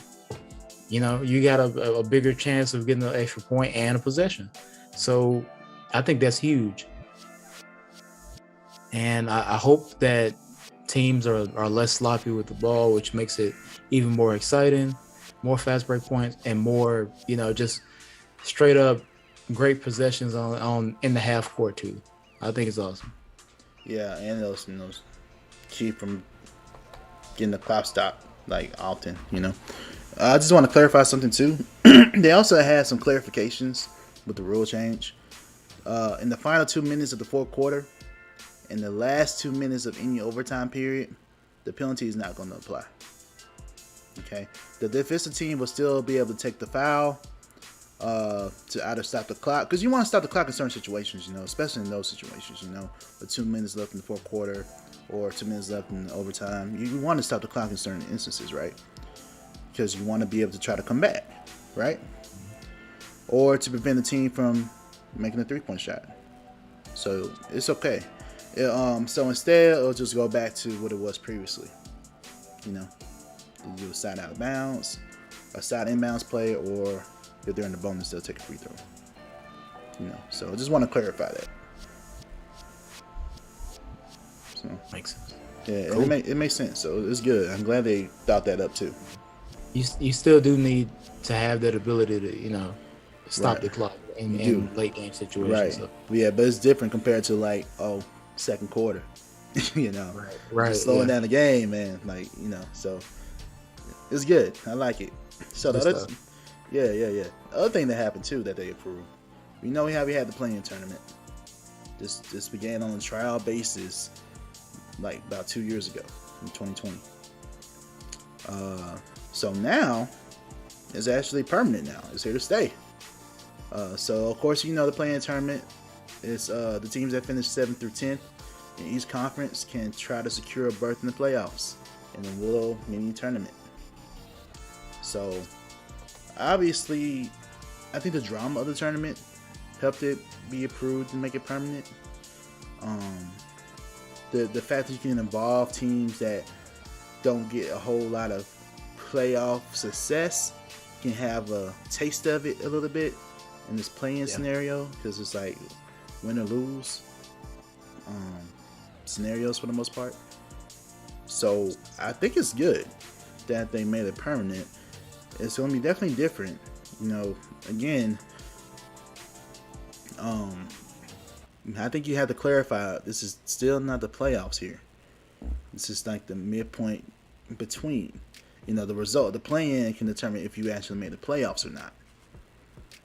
you got a bigger chance of getting an extra point and a possession. So I think that's huge. And I hope that teams are less sloppy with the ball, which makes it even more exciting, more fast break points, and more, just straight up great possessions on in the half court too. I think it's awesome. Yeah, and those keep from getting the clock stop like often. I just want to clarify something too. They also had some clarifications with the rule change. In the final 2 minutes of the fourth quarter, in the last 2 minutes of any overtime period, the penalty is not going to apply. Okay, the defensive team will still be able to take the foul to either stop the clock, because you want to stop the clock in certain situations, especially in those situations, with 2 minutes left in the fourth quarter or 2 minutes left in overtime. You want to stop the clock in certain instances, right? Because you want to be able to try to come back, right? Or to prevent the team from making a 3-point shot. So it's okay. So instead, it'll just go back to what it was previously. You do a side out of bounds, a side inbounds play, or if they're in the bonus, they'll take a free throw. So I just want to clarify that. So Makes sense. Yeah, Cool. it makes sense. So it's good. I'm glad they thought that up too. You still do need to have that ability to stop the clock in late game situations. Right. So. Yeah, but it's different compared to like second quarter. Right. Just slowing down the game, man. Like so it's good. I like it. So the other, yeah. The other thing that happened too that they approved. We know we had the play-in tournament. This began on a trial basis, like about 2 years ago in 2020. So now it's actually permanent. Now it's here to stay. So of course the play-in tournament is the teams that finish 7th through 10th in each conference can try to secure a berth in the playoffs in a little mini tournament. So obviously, I think the drama of the tournament helped it be approved and make it permanent. The fact that you can involve teams that don't get a whole lot of playoff success can have a taste of it a little bit in this play-in scenario, because it's like win or lose scenarios for the most part. So I think it's good that they made it permanent. It's going to be definitely different. Again, I think you have to clarify, this is still not the playoffs here. This is like the midpoint between. The result, the play-in can determine if you actually made the playoffs or not.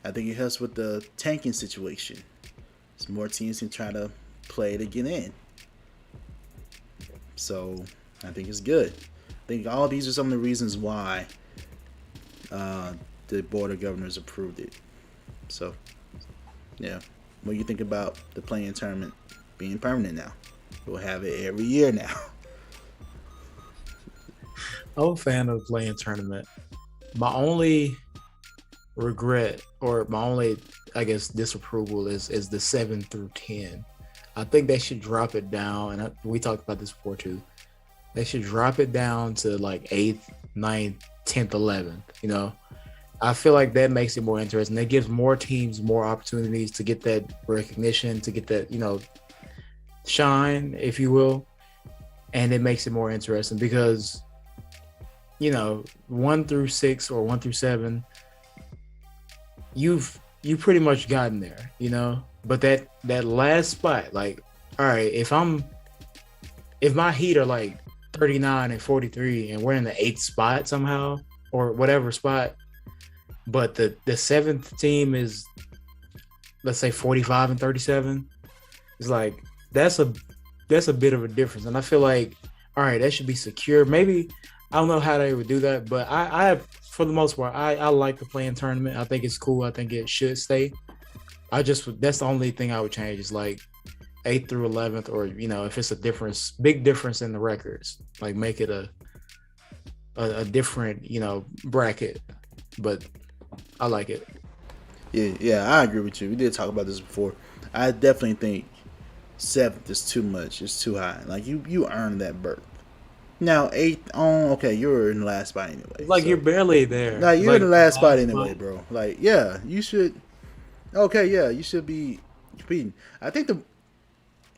I think it helps with the tanking situation. So more teams can try to play to get in. So I think it's good. I think all these are some of the reasons why the Board of Governors approved it. So, yeah. What do you think about the play-in tournament being permanent now? We'll have it every year now. I'm a fan of the play-in tournament. My only regret, or my only, I guess, disapproval is the 7 through 10. I think they should drop it down, and we talked about this before too. They should drop it down to like 8th, 9th, 10th, 11th. I feel like that makes it more interesting. That gives more teams more opportunities to get that recognition, to get that, shine, if you will. And it makes it more interesting because, 1 through 6 or 1 through 7, you've pretty much gotten there, But that last spot, like, all right, if my Heat are like 39 and 43 and we're in the 8th spot somehow, or whatever spot, but the 7th team is, let's say, 45 and 37, it's like that's a bit of a difference. And I feel like, all right, that should be secure. Maybe, I don't know how they would do that, but I for the most part, I like the play-in tournament. I think it's cool. I think it should stay. That's the only thing I would change is like 8th through 11th, or if it's a big difference in the records, like make it a different bracket. But I like it. Yeah, I agree with you. We did talk about this before. I definitely think 7th is too much. It's too high. Like you earned that berth. Now 8th on, okay, you're in the last spot anyway. Like, so you're barely there. Like you're in the last spot anyway, bro. Like, yeah, you should. Okay, yeah, you should be competing. I think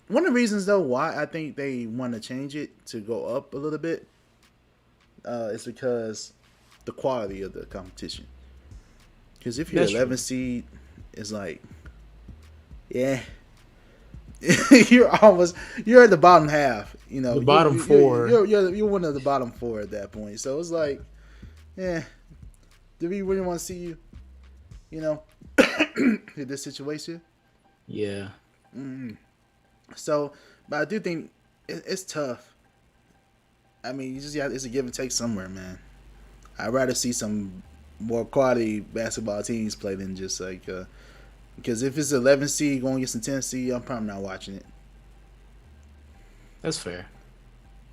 one of the reasons though why I think they want to change it to go up a little bit is because the quality of the competition. Because if you're 11 seed, it's like, yeah, you're at the bottom half. The bottom 4. You're one of the bottom 4 at that point. So it's like, yeah, do we really want to see you, in this situation? Yeah. So, but I do think it's tough. I mean, it's a give and take somewhere, man. I'd rather see some more quality basketball teams play than just like, because if it's 11 seed going against the 10 seed, I'm probably not watching it. That's fair.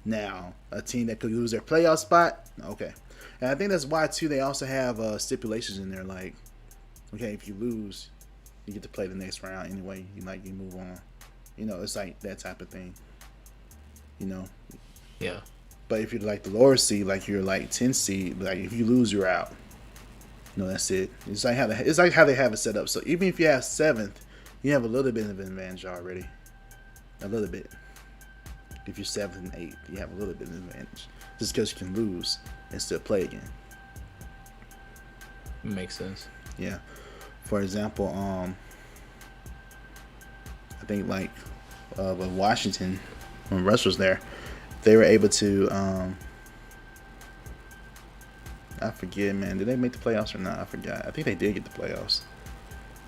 Now, a team that could lose their playoff spot, okay. And I think that's why too they also have stipulations in there, like, okay, if you lose, you get to play the next round anyway. You move on. It's like that type of thing. Yeah. But if you're like the lower seed, like you're like 10 seed, like if you lose, you're out. That's it. It's like how they have it set up. So even if you have 7th, you have a little bit of an advantage already. A little bit. If you're 7th and 8th, you have a little bit of an advantage. Just because you can lose and still play again. Makes sense. Yeah. for example, I think like with Washington, when Russ was there, they were able to. I forget, man. Did they make the playoffs or not? I forgot. I think they did get the playoffs.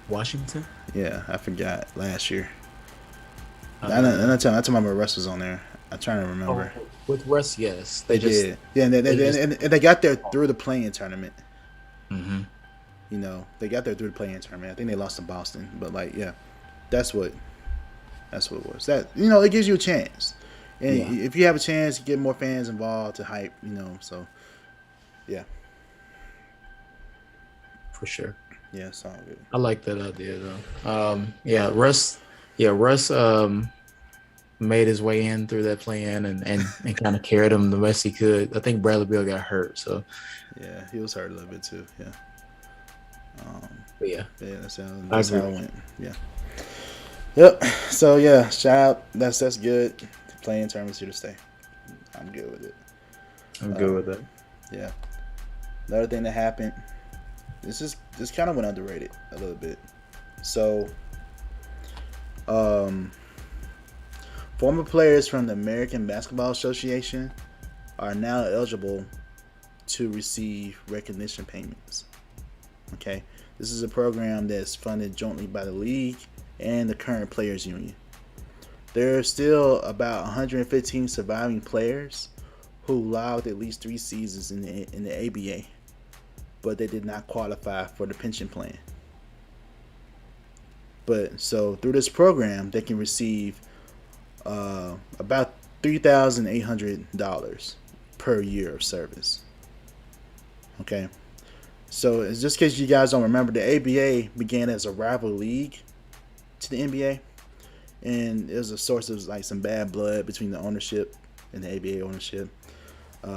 Washington? Yeah, I forgot last year. I'm talking about Russ was on there. I'm trying to remember. With Russ, yes, they did. Yeah, and they got there through the play-in tournament. Mm-hmm. You know, they got there through the play-in tournament. I think they lost to Boston, but like, yeah, that's what it was. That, you know, it gives you a chance, and if you have a chance, you get more fans involved to hype. You know, so yeah, for sure. Yeah, it's all good. I like that idea though. Russ made his way in through that play-in and kind of carried him the best he could. I think Bradley Beal got hurt, so yeah, he was hurt a little bit too. Yeah. That's how it went. Yeah. Yep. So yeah, shout out. That's good. Playing tournaments here to stay. I'm good with it. I'm good with it. Yeah. Another thing that happened. This kind of went underrated a little bit. So, former players from the American Basketball Association are now eligible to receive recognition payments. Okay, this is a program that's funded jointly by the league and the current players union. There are still about 115 surviving players who logged at least 3 seasons in the ABA, but they did not qualify for the pension plan. But so through this program, they can receive about $3,800 per year of service. Okay, so it's just in case you guys don't remember, the ABA began as a rival league to the NBA, and it was a source of like some bad blood between the ownership and the ABA ownership.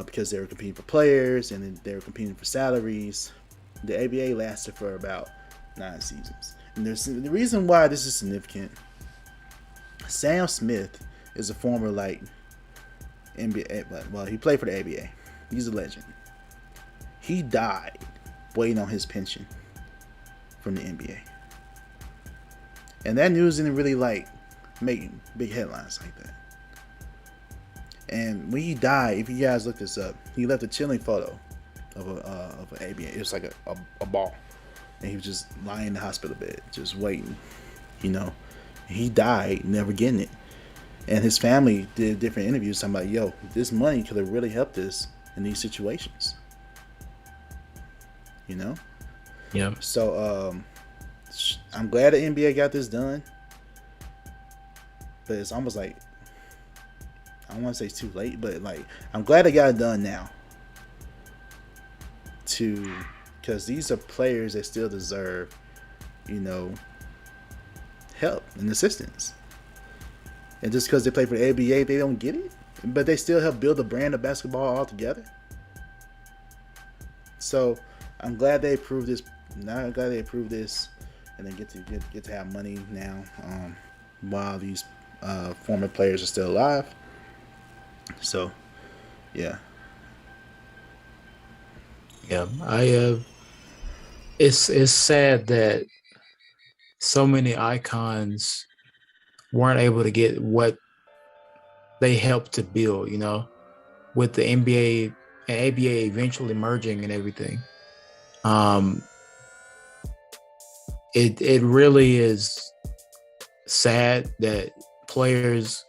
Because they were competing for players and they were competing for salaries. The ABA lasted for about 9 seasons. And the reason why this is significant, Sam Smith is a former NBA, well, he played for the ABA. He's a legend. He died waiting on his pension from the NBA. And that news didn't really make big headlines like that. And when he died, if you guys look this up, he left a chilling photo of an ABA. It was like a ball, and he was just lying in the hospital bed, just waiting. You know, he died never getting it. And his family did different interviews talking about, yo, this money could have really helped us in these situations. You know? Yeah. So I'm glad the NBA got this done, but it's almost like, I don't want to say it's too late, but I'm glad they got it done now. Because these are players that still deserve, you know, help and assistance. And just because they play for the ABA, they don't get it, but they still help build a brand of basketball altogether. So I'm glad they approved this. Now I'm glad they approved this, and then get to have money now while these former players are still alive. So, yeah. Yeah, it's sad that so many icons weren't able to get what they helped to build, you know, with the NBA and ABA eventually merging and everything. It really is sad that players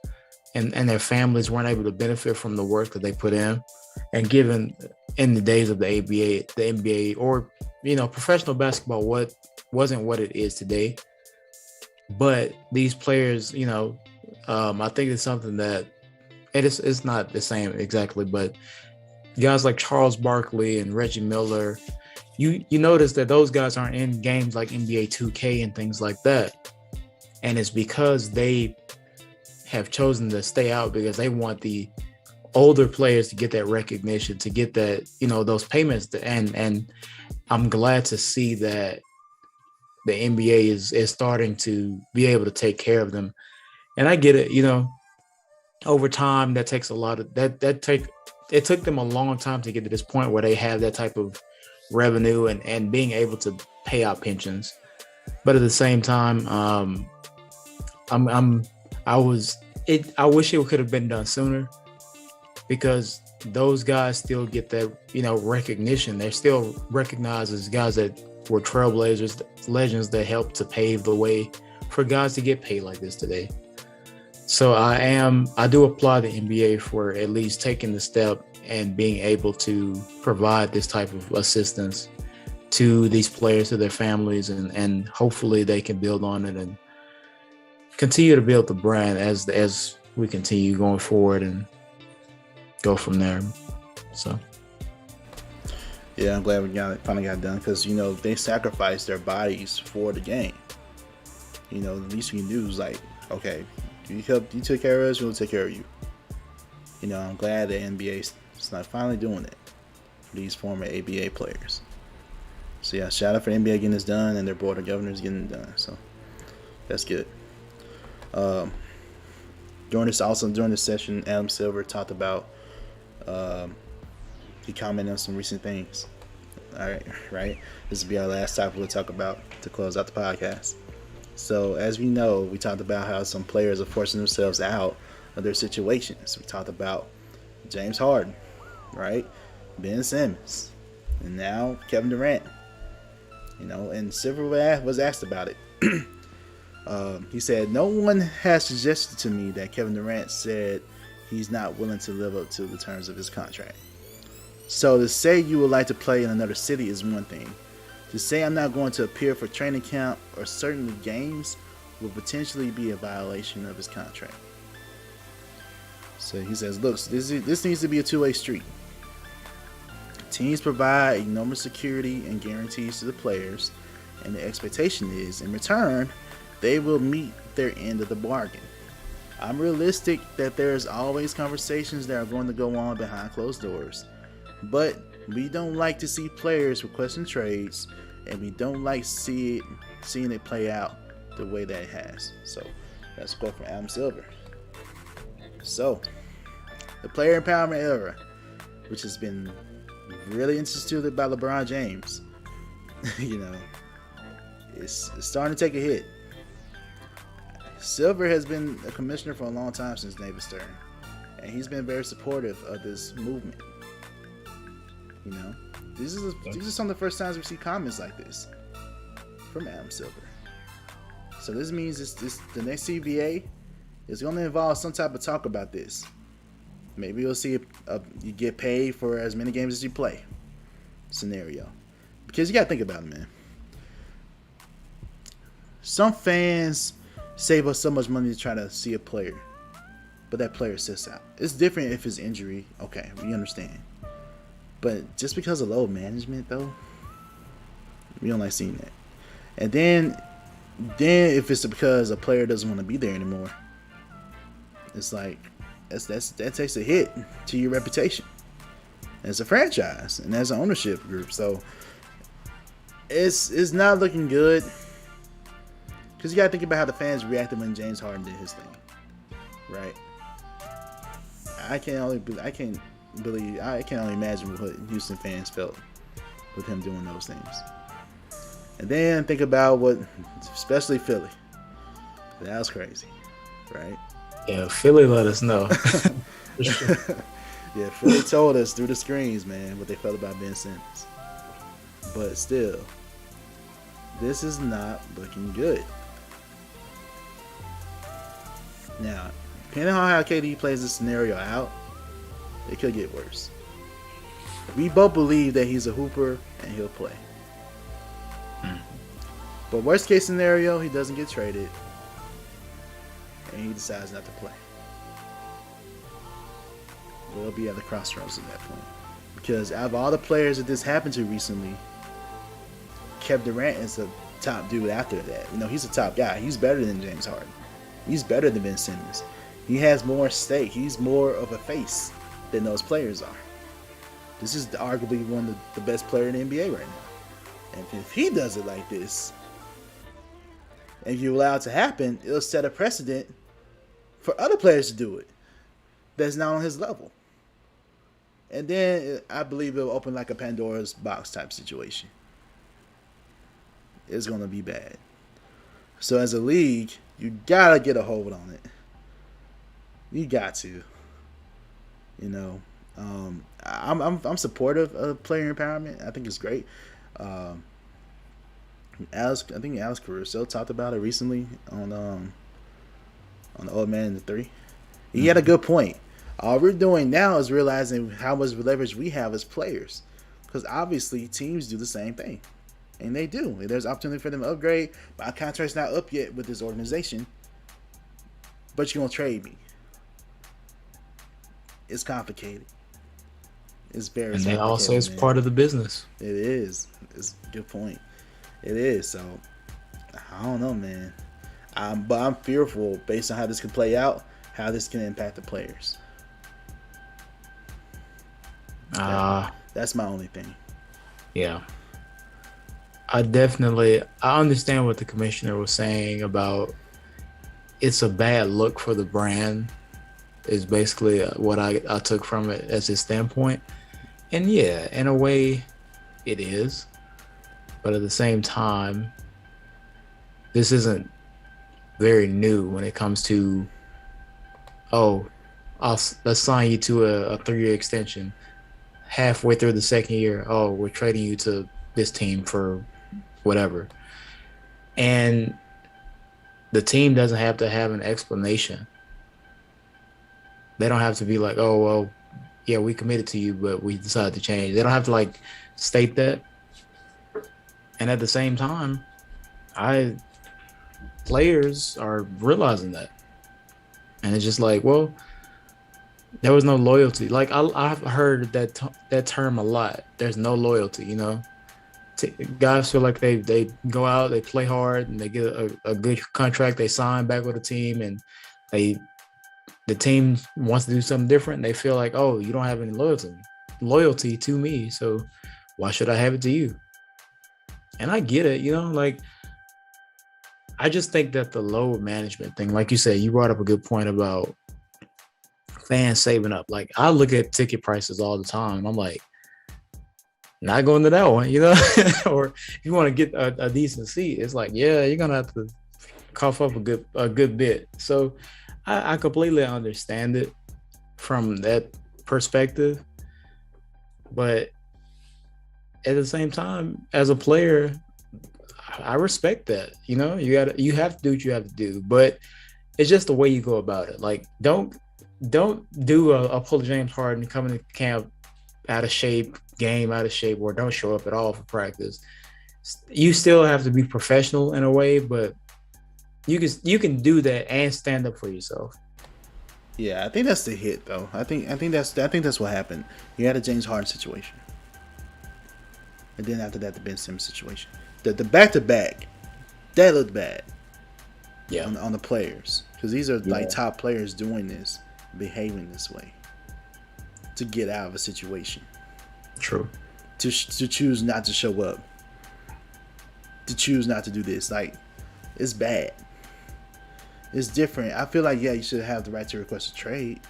and their families weren't able to benefit from the work that they put in. And given in the days of the ABA, the NBA, or, you know, professional basketball, wasn't what it is today. But these players, you know, I think it's something that it's not the same exactly, but guys like Charles Barkley and Reggie Miller, you notice that those guys aren't in games like NBA 2K and things like that. And it's because they have chosen to stay out because they want the older players to get that recognition, to get that, you know, those payments. And I'm glad to see that the NBA is starting to be able to take care of them. And I get it, you know, over time, that takes a lot of it took them a long time to get to this point where they have that type of revenue and being able to pay out pensions. But at the same time, I'm I was it. I wish it could have been done sooner because those guys still get that recognition. They're still recognized as guys that were trailblazers, legends that helped to pave the way for guys to get paid like this today. So I do applaud the NBA for at least taking the step and being able to provide this type of assistance to these players, to their families, and hopefully they can build on it and continue to build the brand as we continue going forward and go from there. So yeah, I'm glad we finally got done because they sacrificed their bodies for the game. The least we can do is like, okay, you take care of us, we'll take care of you. I'm glad the NBA is not finally doing it for these former ABA players. So yeah, shout out for the NBA getting this done and their board of governors getting it done. So that's good. During this session, Adam Silver talked about he commented on some recent things. All right. This will be our last topic we'll talk about to close out the podcast. So as we know, we talked about how some players are forcing themselves out of their situations. We talked about James Harden, right? Ben Simmons, and now Kevin Durant. And Silver was asked about it. He said, "No one has suggested to me that Kevin Durant said he's not willing to live up to the terms of his contract. So to say you would like to play in another city is one thing. To say I'm not going to appear for training camp or certain games will potentially be a violation of his contract." So he says, "Look, this needs to be a two-way street. Teams provide enormous security and guarantees to the players, and the expectation is, in return, they will meet their end of the bargain. I'm realistic that there's always conversations that are going to go on behind closed doors, but we don't like to see players requesting trades, and we don't like seeing it play out the way that it has." So that's a quote from Adam Silver. So the player empowerment era, which has been really instituted by LeBron James, it's starting to take a hit. Silver has been a commissioner for a long time since David Stern, and he's been very supportive of this movement. These are some of the first times we see comments like this from Adam Silver. So this means the next CBA is going to involve some type of talk about this. Maybe you'll see you get paid for as many games as you play scenario. Because you got to think about it, man. Some fans save us so much money to try to see a player, but that player sits out. It's different if it's injury. Okay, we understand. But just because of load management, though, we don't like seeing that. And then if it's because a player doesn't want to be there anymore, it's like that takes a hit to your reputation as a franchise and as an ownership group. So it's not looking good. Because you got to think about how the fans reacted when James Harden did his thing, right? I can only imagine what Houston fans felt with him doing those things. And then think about especially Philly. That was crazy, right? Yeah, Philly let us know. Yeah, Philly told us through the screens, man, what they felt about Ben Simmons. But still, this is not looking good. Now, depending on how KD plays this scenario out, it could get worse. We both believe that he's a hooper and he'll play. But worst case scenario, he doesn't get traded and he decides not to play. We'll be at the crossroads at that point. Because out of all the players that this happened to recently, Kevin Durant is the top dude after that. He's a top guy. He's better than James Harden. He's better than Ben Simmons. He has more stake. He's more of a face than those players are. This is arguably one of the best players in the NBA right now. And if he does it like this, and you allow it to happen, it'll set a precedent for other players to do it that's not on his level. And then I believe it'll open like a Pandora's box type situation. It's going to be bad. So as a league, you gotta get a hold on it. You got to. You know, I'm supportive of player empowerment. I think it's great. Um, I think Alex Caruso talked about it recently on the Old Man in the Three. He had a good point. All we're doing now is realizing how much leverage we have as players, because obviously teams do the same thing, and they do. There's opportunity for them to upgrade. My contract's not up yet with this organization, but you're gonna trade me. It's complicated. It's very. And they also it's part of the business. It is. It's a good point. It is. So I don't know, man. But I'm fearful based on how this can play out, how this can impact the players. That's my only thing. Yeah. I understand what the commissioner was saying about it's a bad look for the brand is basically what I took from it as his standpoint. And yeah, in a way it is. But at the same time, this isn't very new when it comes to, let's sign you to a 3-year extension. Halfway through the second year, we're trading you to this team for whatever. And the team doesn't have to have an explanation. They don't have to be like, yeah, we committed to you, but we decided to change. They don't have to state that. And at the same time, players are realizing that. And it's just like, well, there was no loyalty. I've heard that term a lot. There's no loyalty, you know. Guys feel like they go out, they play hard, and they get a good contract. They sign back with a team, and the team wants to do something different. They feel like, you don't have any loyalty to me, so why should I have it to you? And I get it, you know. I just think that the load management thing, like you said, you brought up a good point about fans saving up. I look at ticket prices all the time. I'm like, not going to that one, you know. Or if you want to get a decent seat, it's like, yeah, you're gonna have to cough up a good bit. So I completely understand it from that perspective, but at the same time, as a player, I respect that. You know, you have to do what you have to do, but it's just the way you go about it. Don't do a pull James Harden coming to camp out of shape, game out of shape, or don't show up at all for practice. You still have to be professional in a way, but you can do that and stand up for yourself. Yeah, I think that's the hit though. I think that's what happened. You had a James Harden situation, and then after that, the Ben Simmons situation. The back to back, that looked bad. Yeah, on the players, because these are top players doing this, behaving this way, to get out of a situation. True. To choose not to show up. To choose not to do this, it's bad. It's different. I feel like you should have the right to request a trade,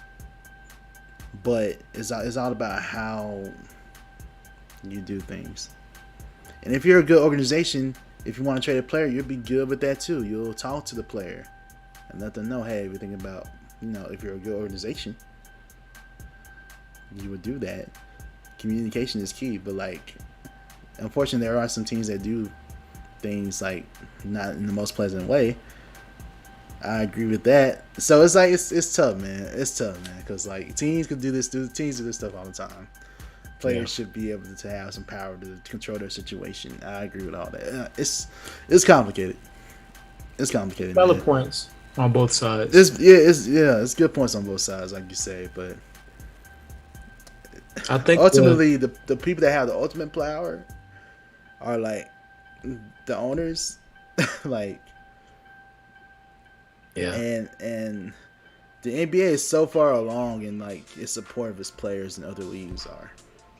but it's all about how you do things. And if you're a good organization, if you want to trade a player, you'll be good with that too. You'll talk to the player and let them know, hey, we're thinking about, if you're a good organization, you would do that. Communication is key, but unfortunately, there are some teams that do things not in the most pleasant way. I agree with that. So it's it's tough, man. It's tough, man, because teams could do this. Teams do this stuff all the time. Players should be able to have some power to control their situation. I agree with all that. It's complicated. It's complicated. Valid points on both sides. It's good points on both sides, like you say. But I think ultimately, the people that have the ultimate power are the owners, and the NBA is so far along in its support of its players than other leagues are,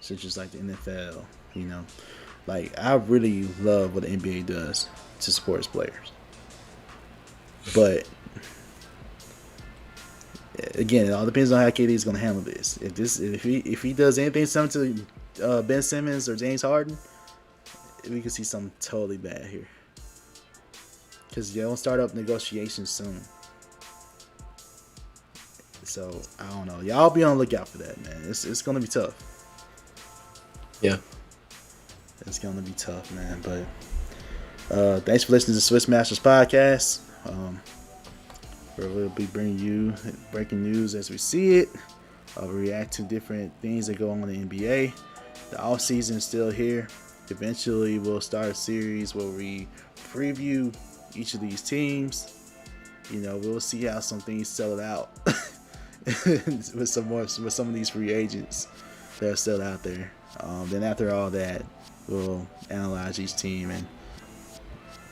such as the NFL. I really love what the NBA does to support its players, but again, it all depends on how KD is going to handle this. If he does anything similar to Ben Simmons or James Harden, we could see something totally bad here. because they don't start up negotiations soon. So I don't know. Y'all be on the lookout for that, man. It's gonna be tough. Yeah, it's gonna be tough, man. But thanks for listening to Swish Masters Podcast. Where we'll be bringing you breaking news as we see it. We'll react to different things that go on in the NBA. The off season is still here. Eventually, we'll start a series where we preview each of these teams. We'll see how some things sell out with some of these free agents that are still out there. Then after all that, we'll analyze each team and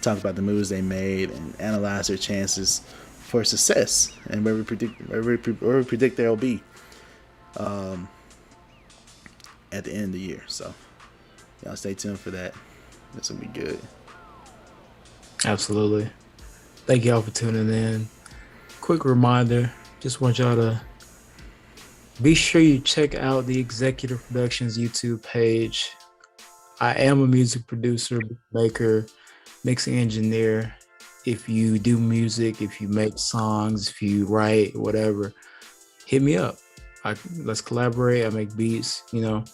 talk about the moves they made and analyze their chances for success and where we predict they'll be at the end of the year. So y'all stay tuned for that. This will be good. absolutely. Thank y'all for tuning in. Quick reminder, just want y'all to be sure you check out the Xzequtive Productions YouTube page. I am a music producer, maker, mixing engineer. If you do music, if you make songs, if you write, whatever, hit me up. Let's collaborate. I make beats, You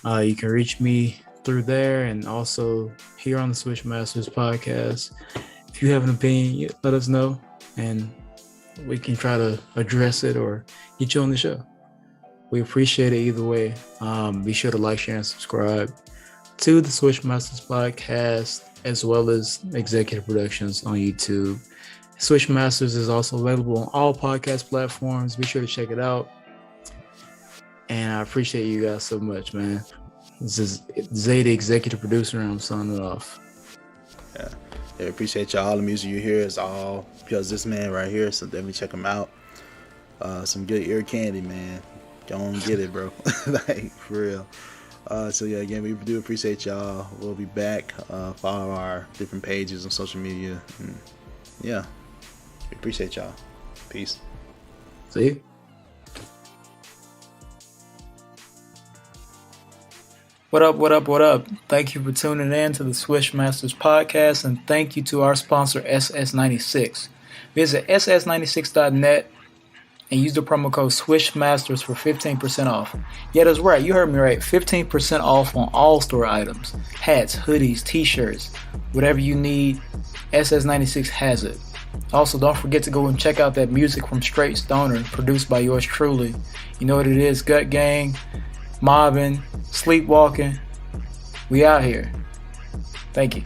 can reach me through there and also here on the Swish Masters Podcast. If you have an opinion, let us know and we can try to address it or get you on the show. We appreciate it either way. Be sure to like, share, and subscribe to the Swish Masters Podcast as well as Xzequtive Productions on YouTube. Swish Masters is also available on all podcast platforms. Be sure to check it out. And I appreciate you guys so much, man. This is Zay, the executive producer, and I'm signing off. Yeah, appreciate y'all. All the music you hear is all because this man right here, so definitely check him out. Some good ear candy, man. Go on and get it, bro. Like, for real. So yeah, again, we do appreciate y'all. We'll be back. Follow our different pages on social media. And yeah, we appreciate y'all. Peace. See you. What up? Thank you for tuning in to the Swish Masters Podcast, and thank you to our sponsor, SS96. Visit ss96.net and use the promo code SWISHMASTERS for 15% off. Yeah, that's right. You heard me right. 15% off on all store items. Hats, hoodies, t-shirts, whatever you need, SS96 has it. Also, don't forget to go and check out that music from Straight Stoner, produced by yours truly. You know what it is, Gut Gang, mobbing, sleepwalking. We out here. Thank you.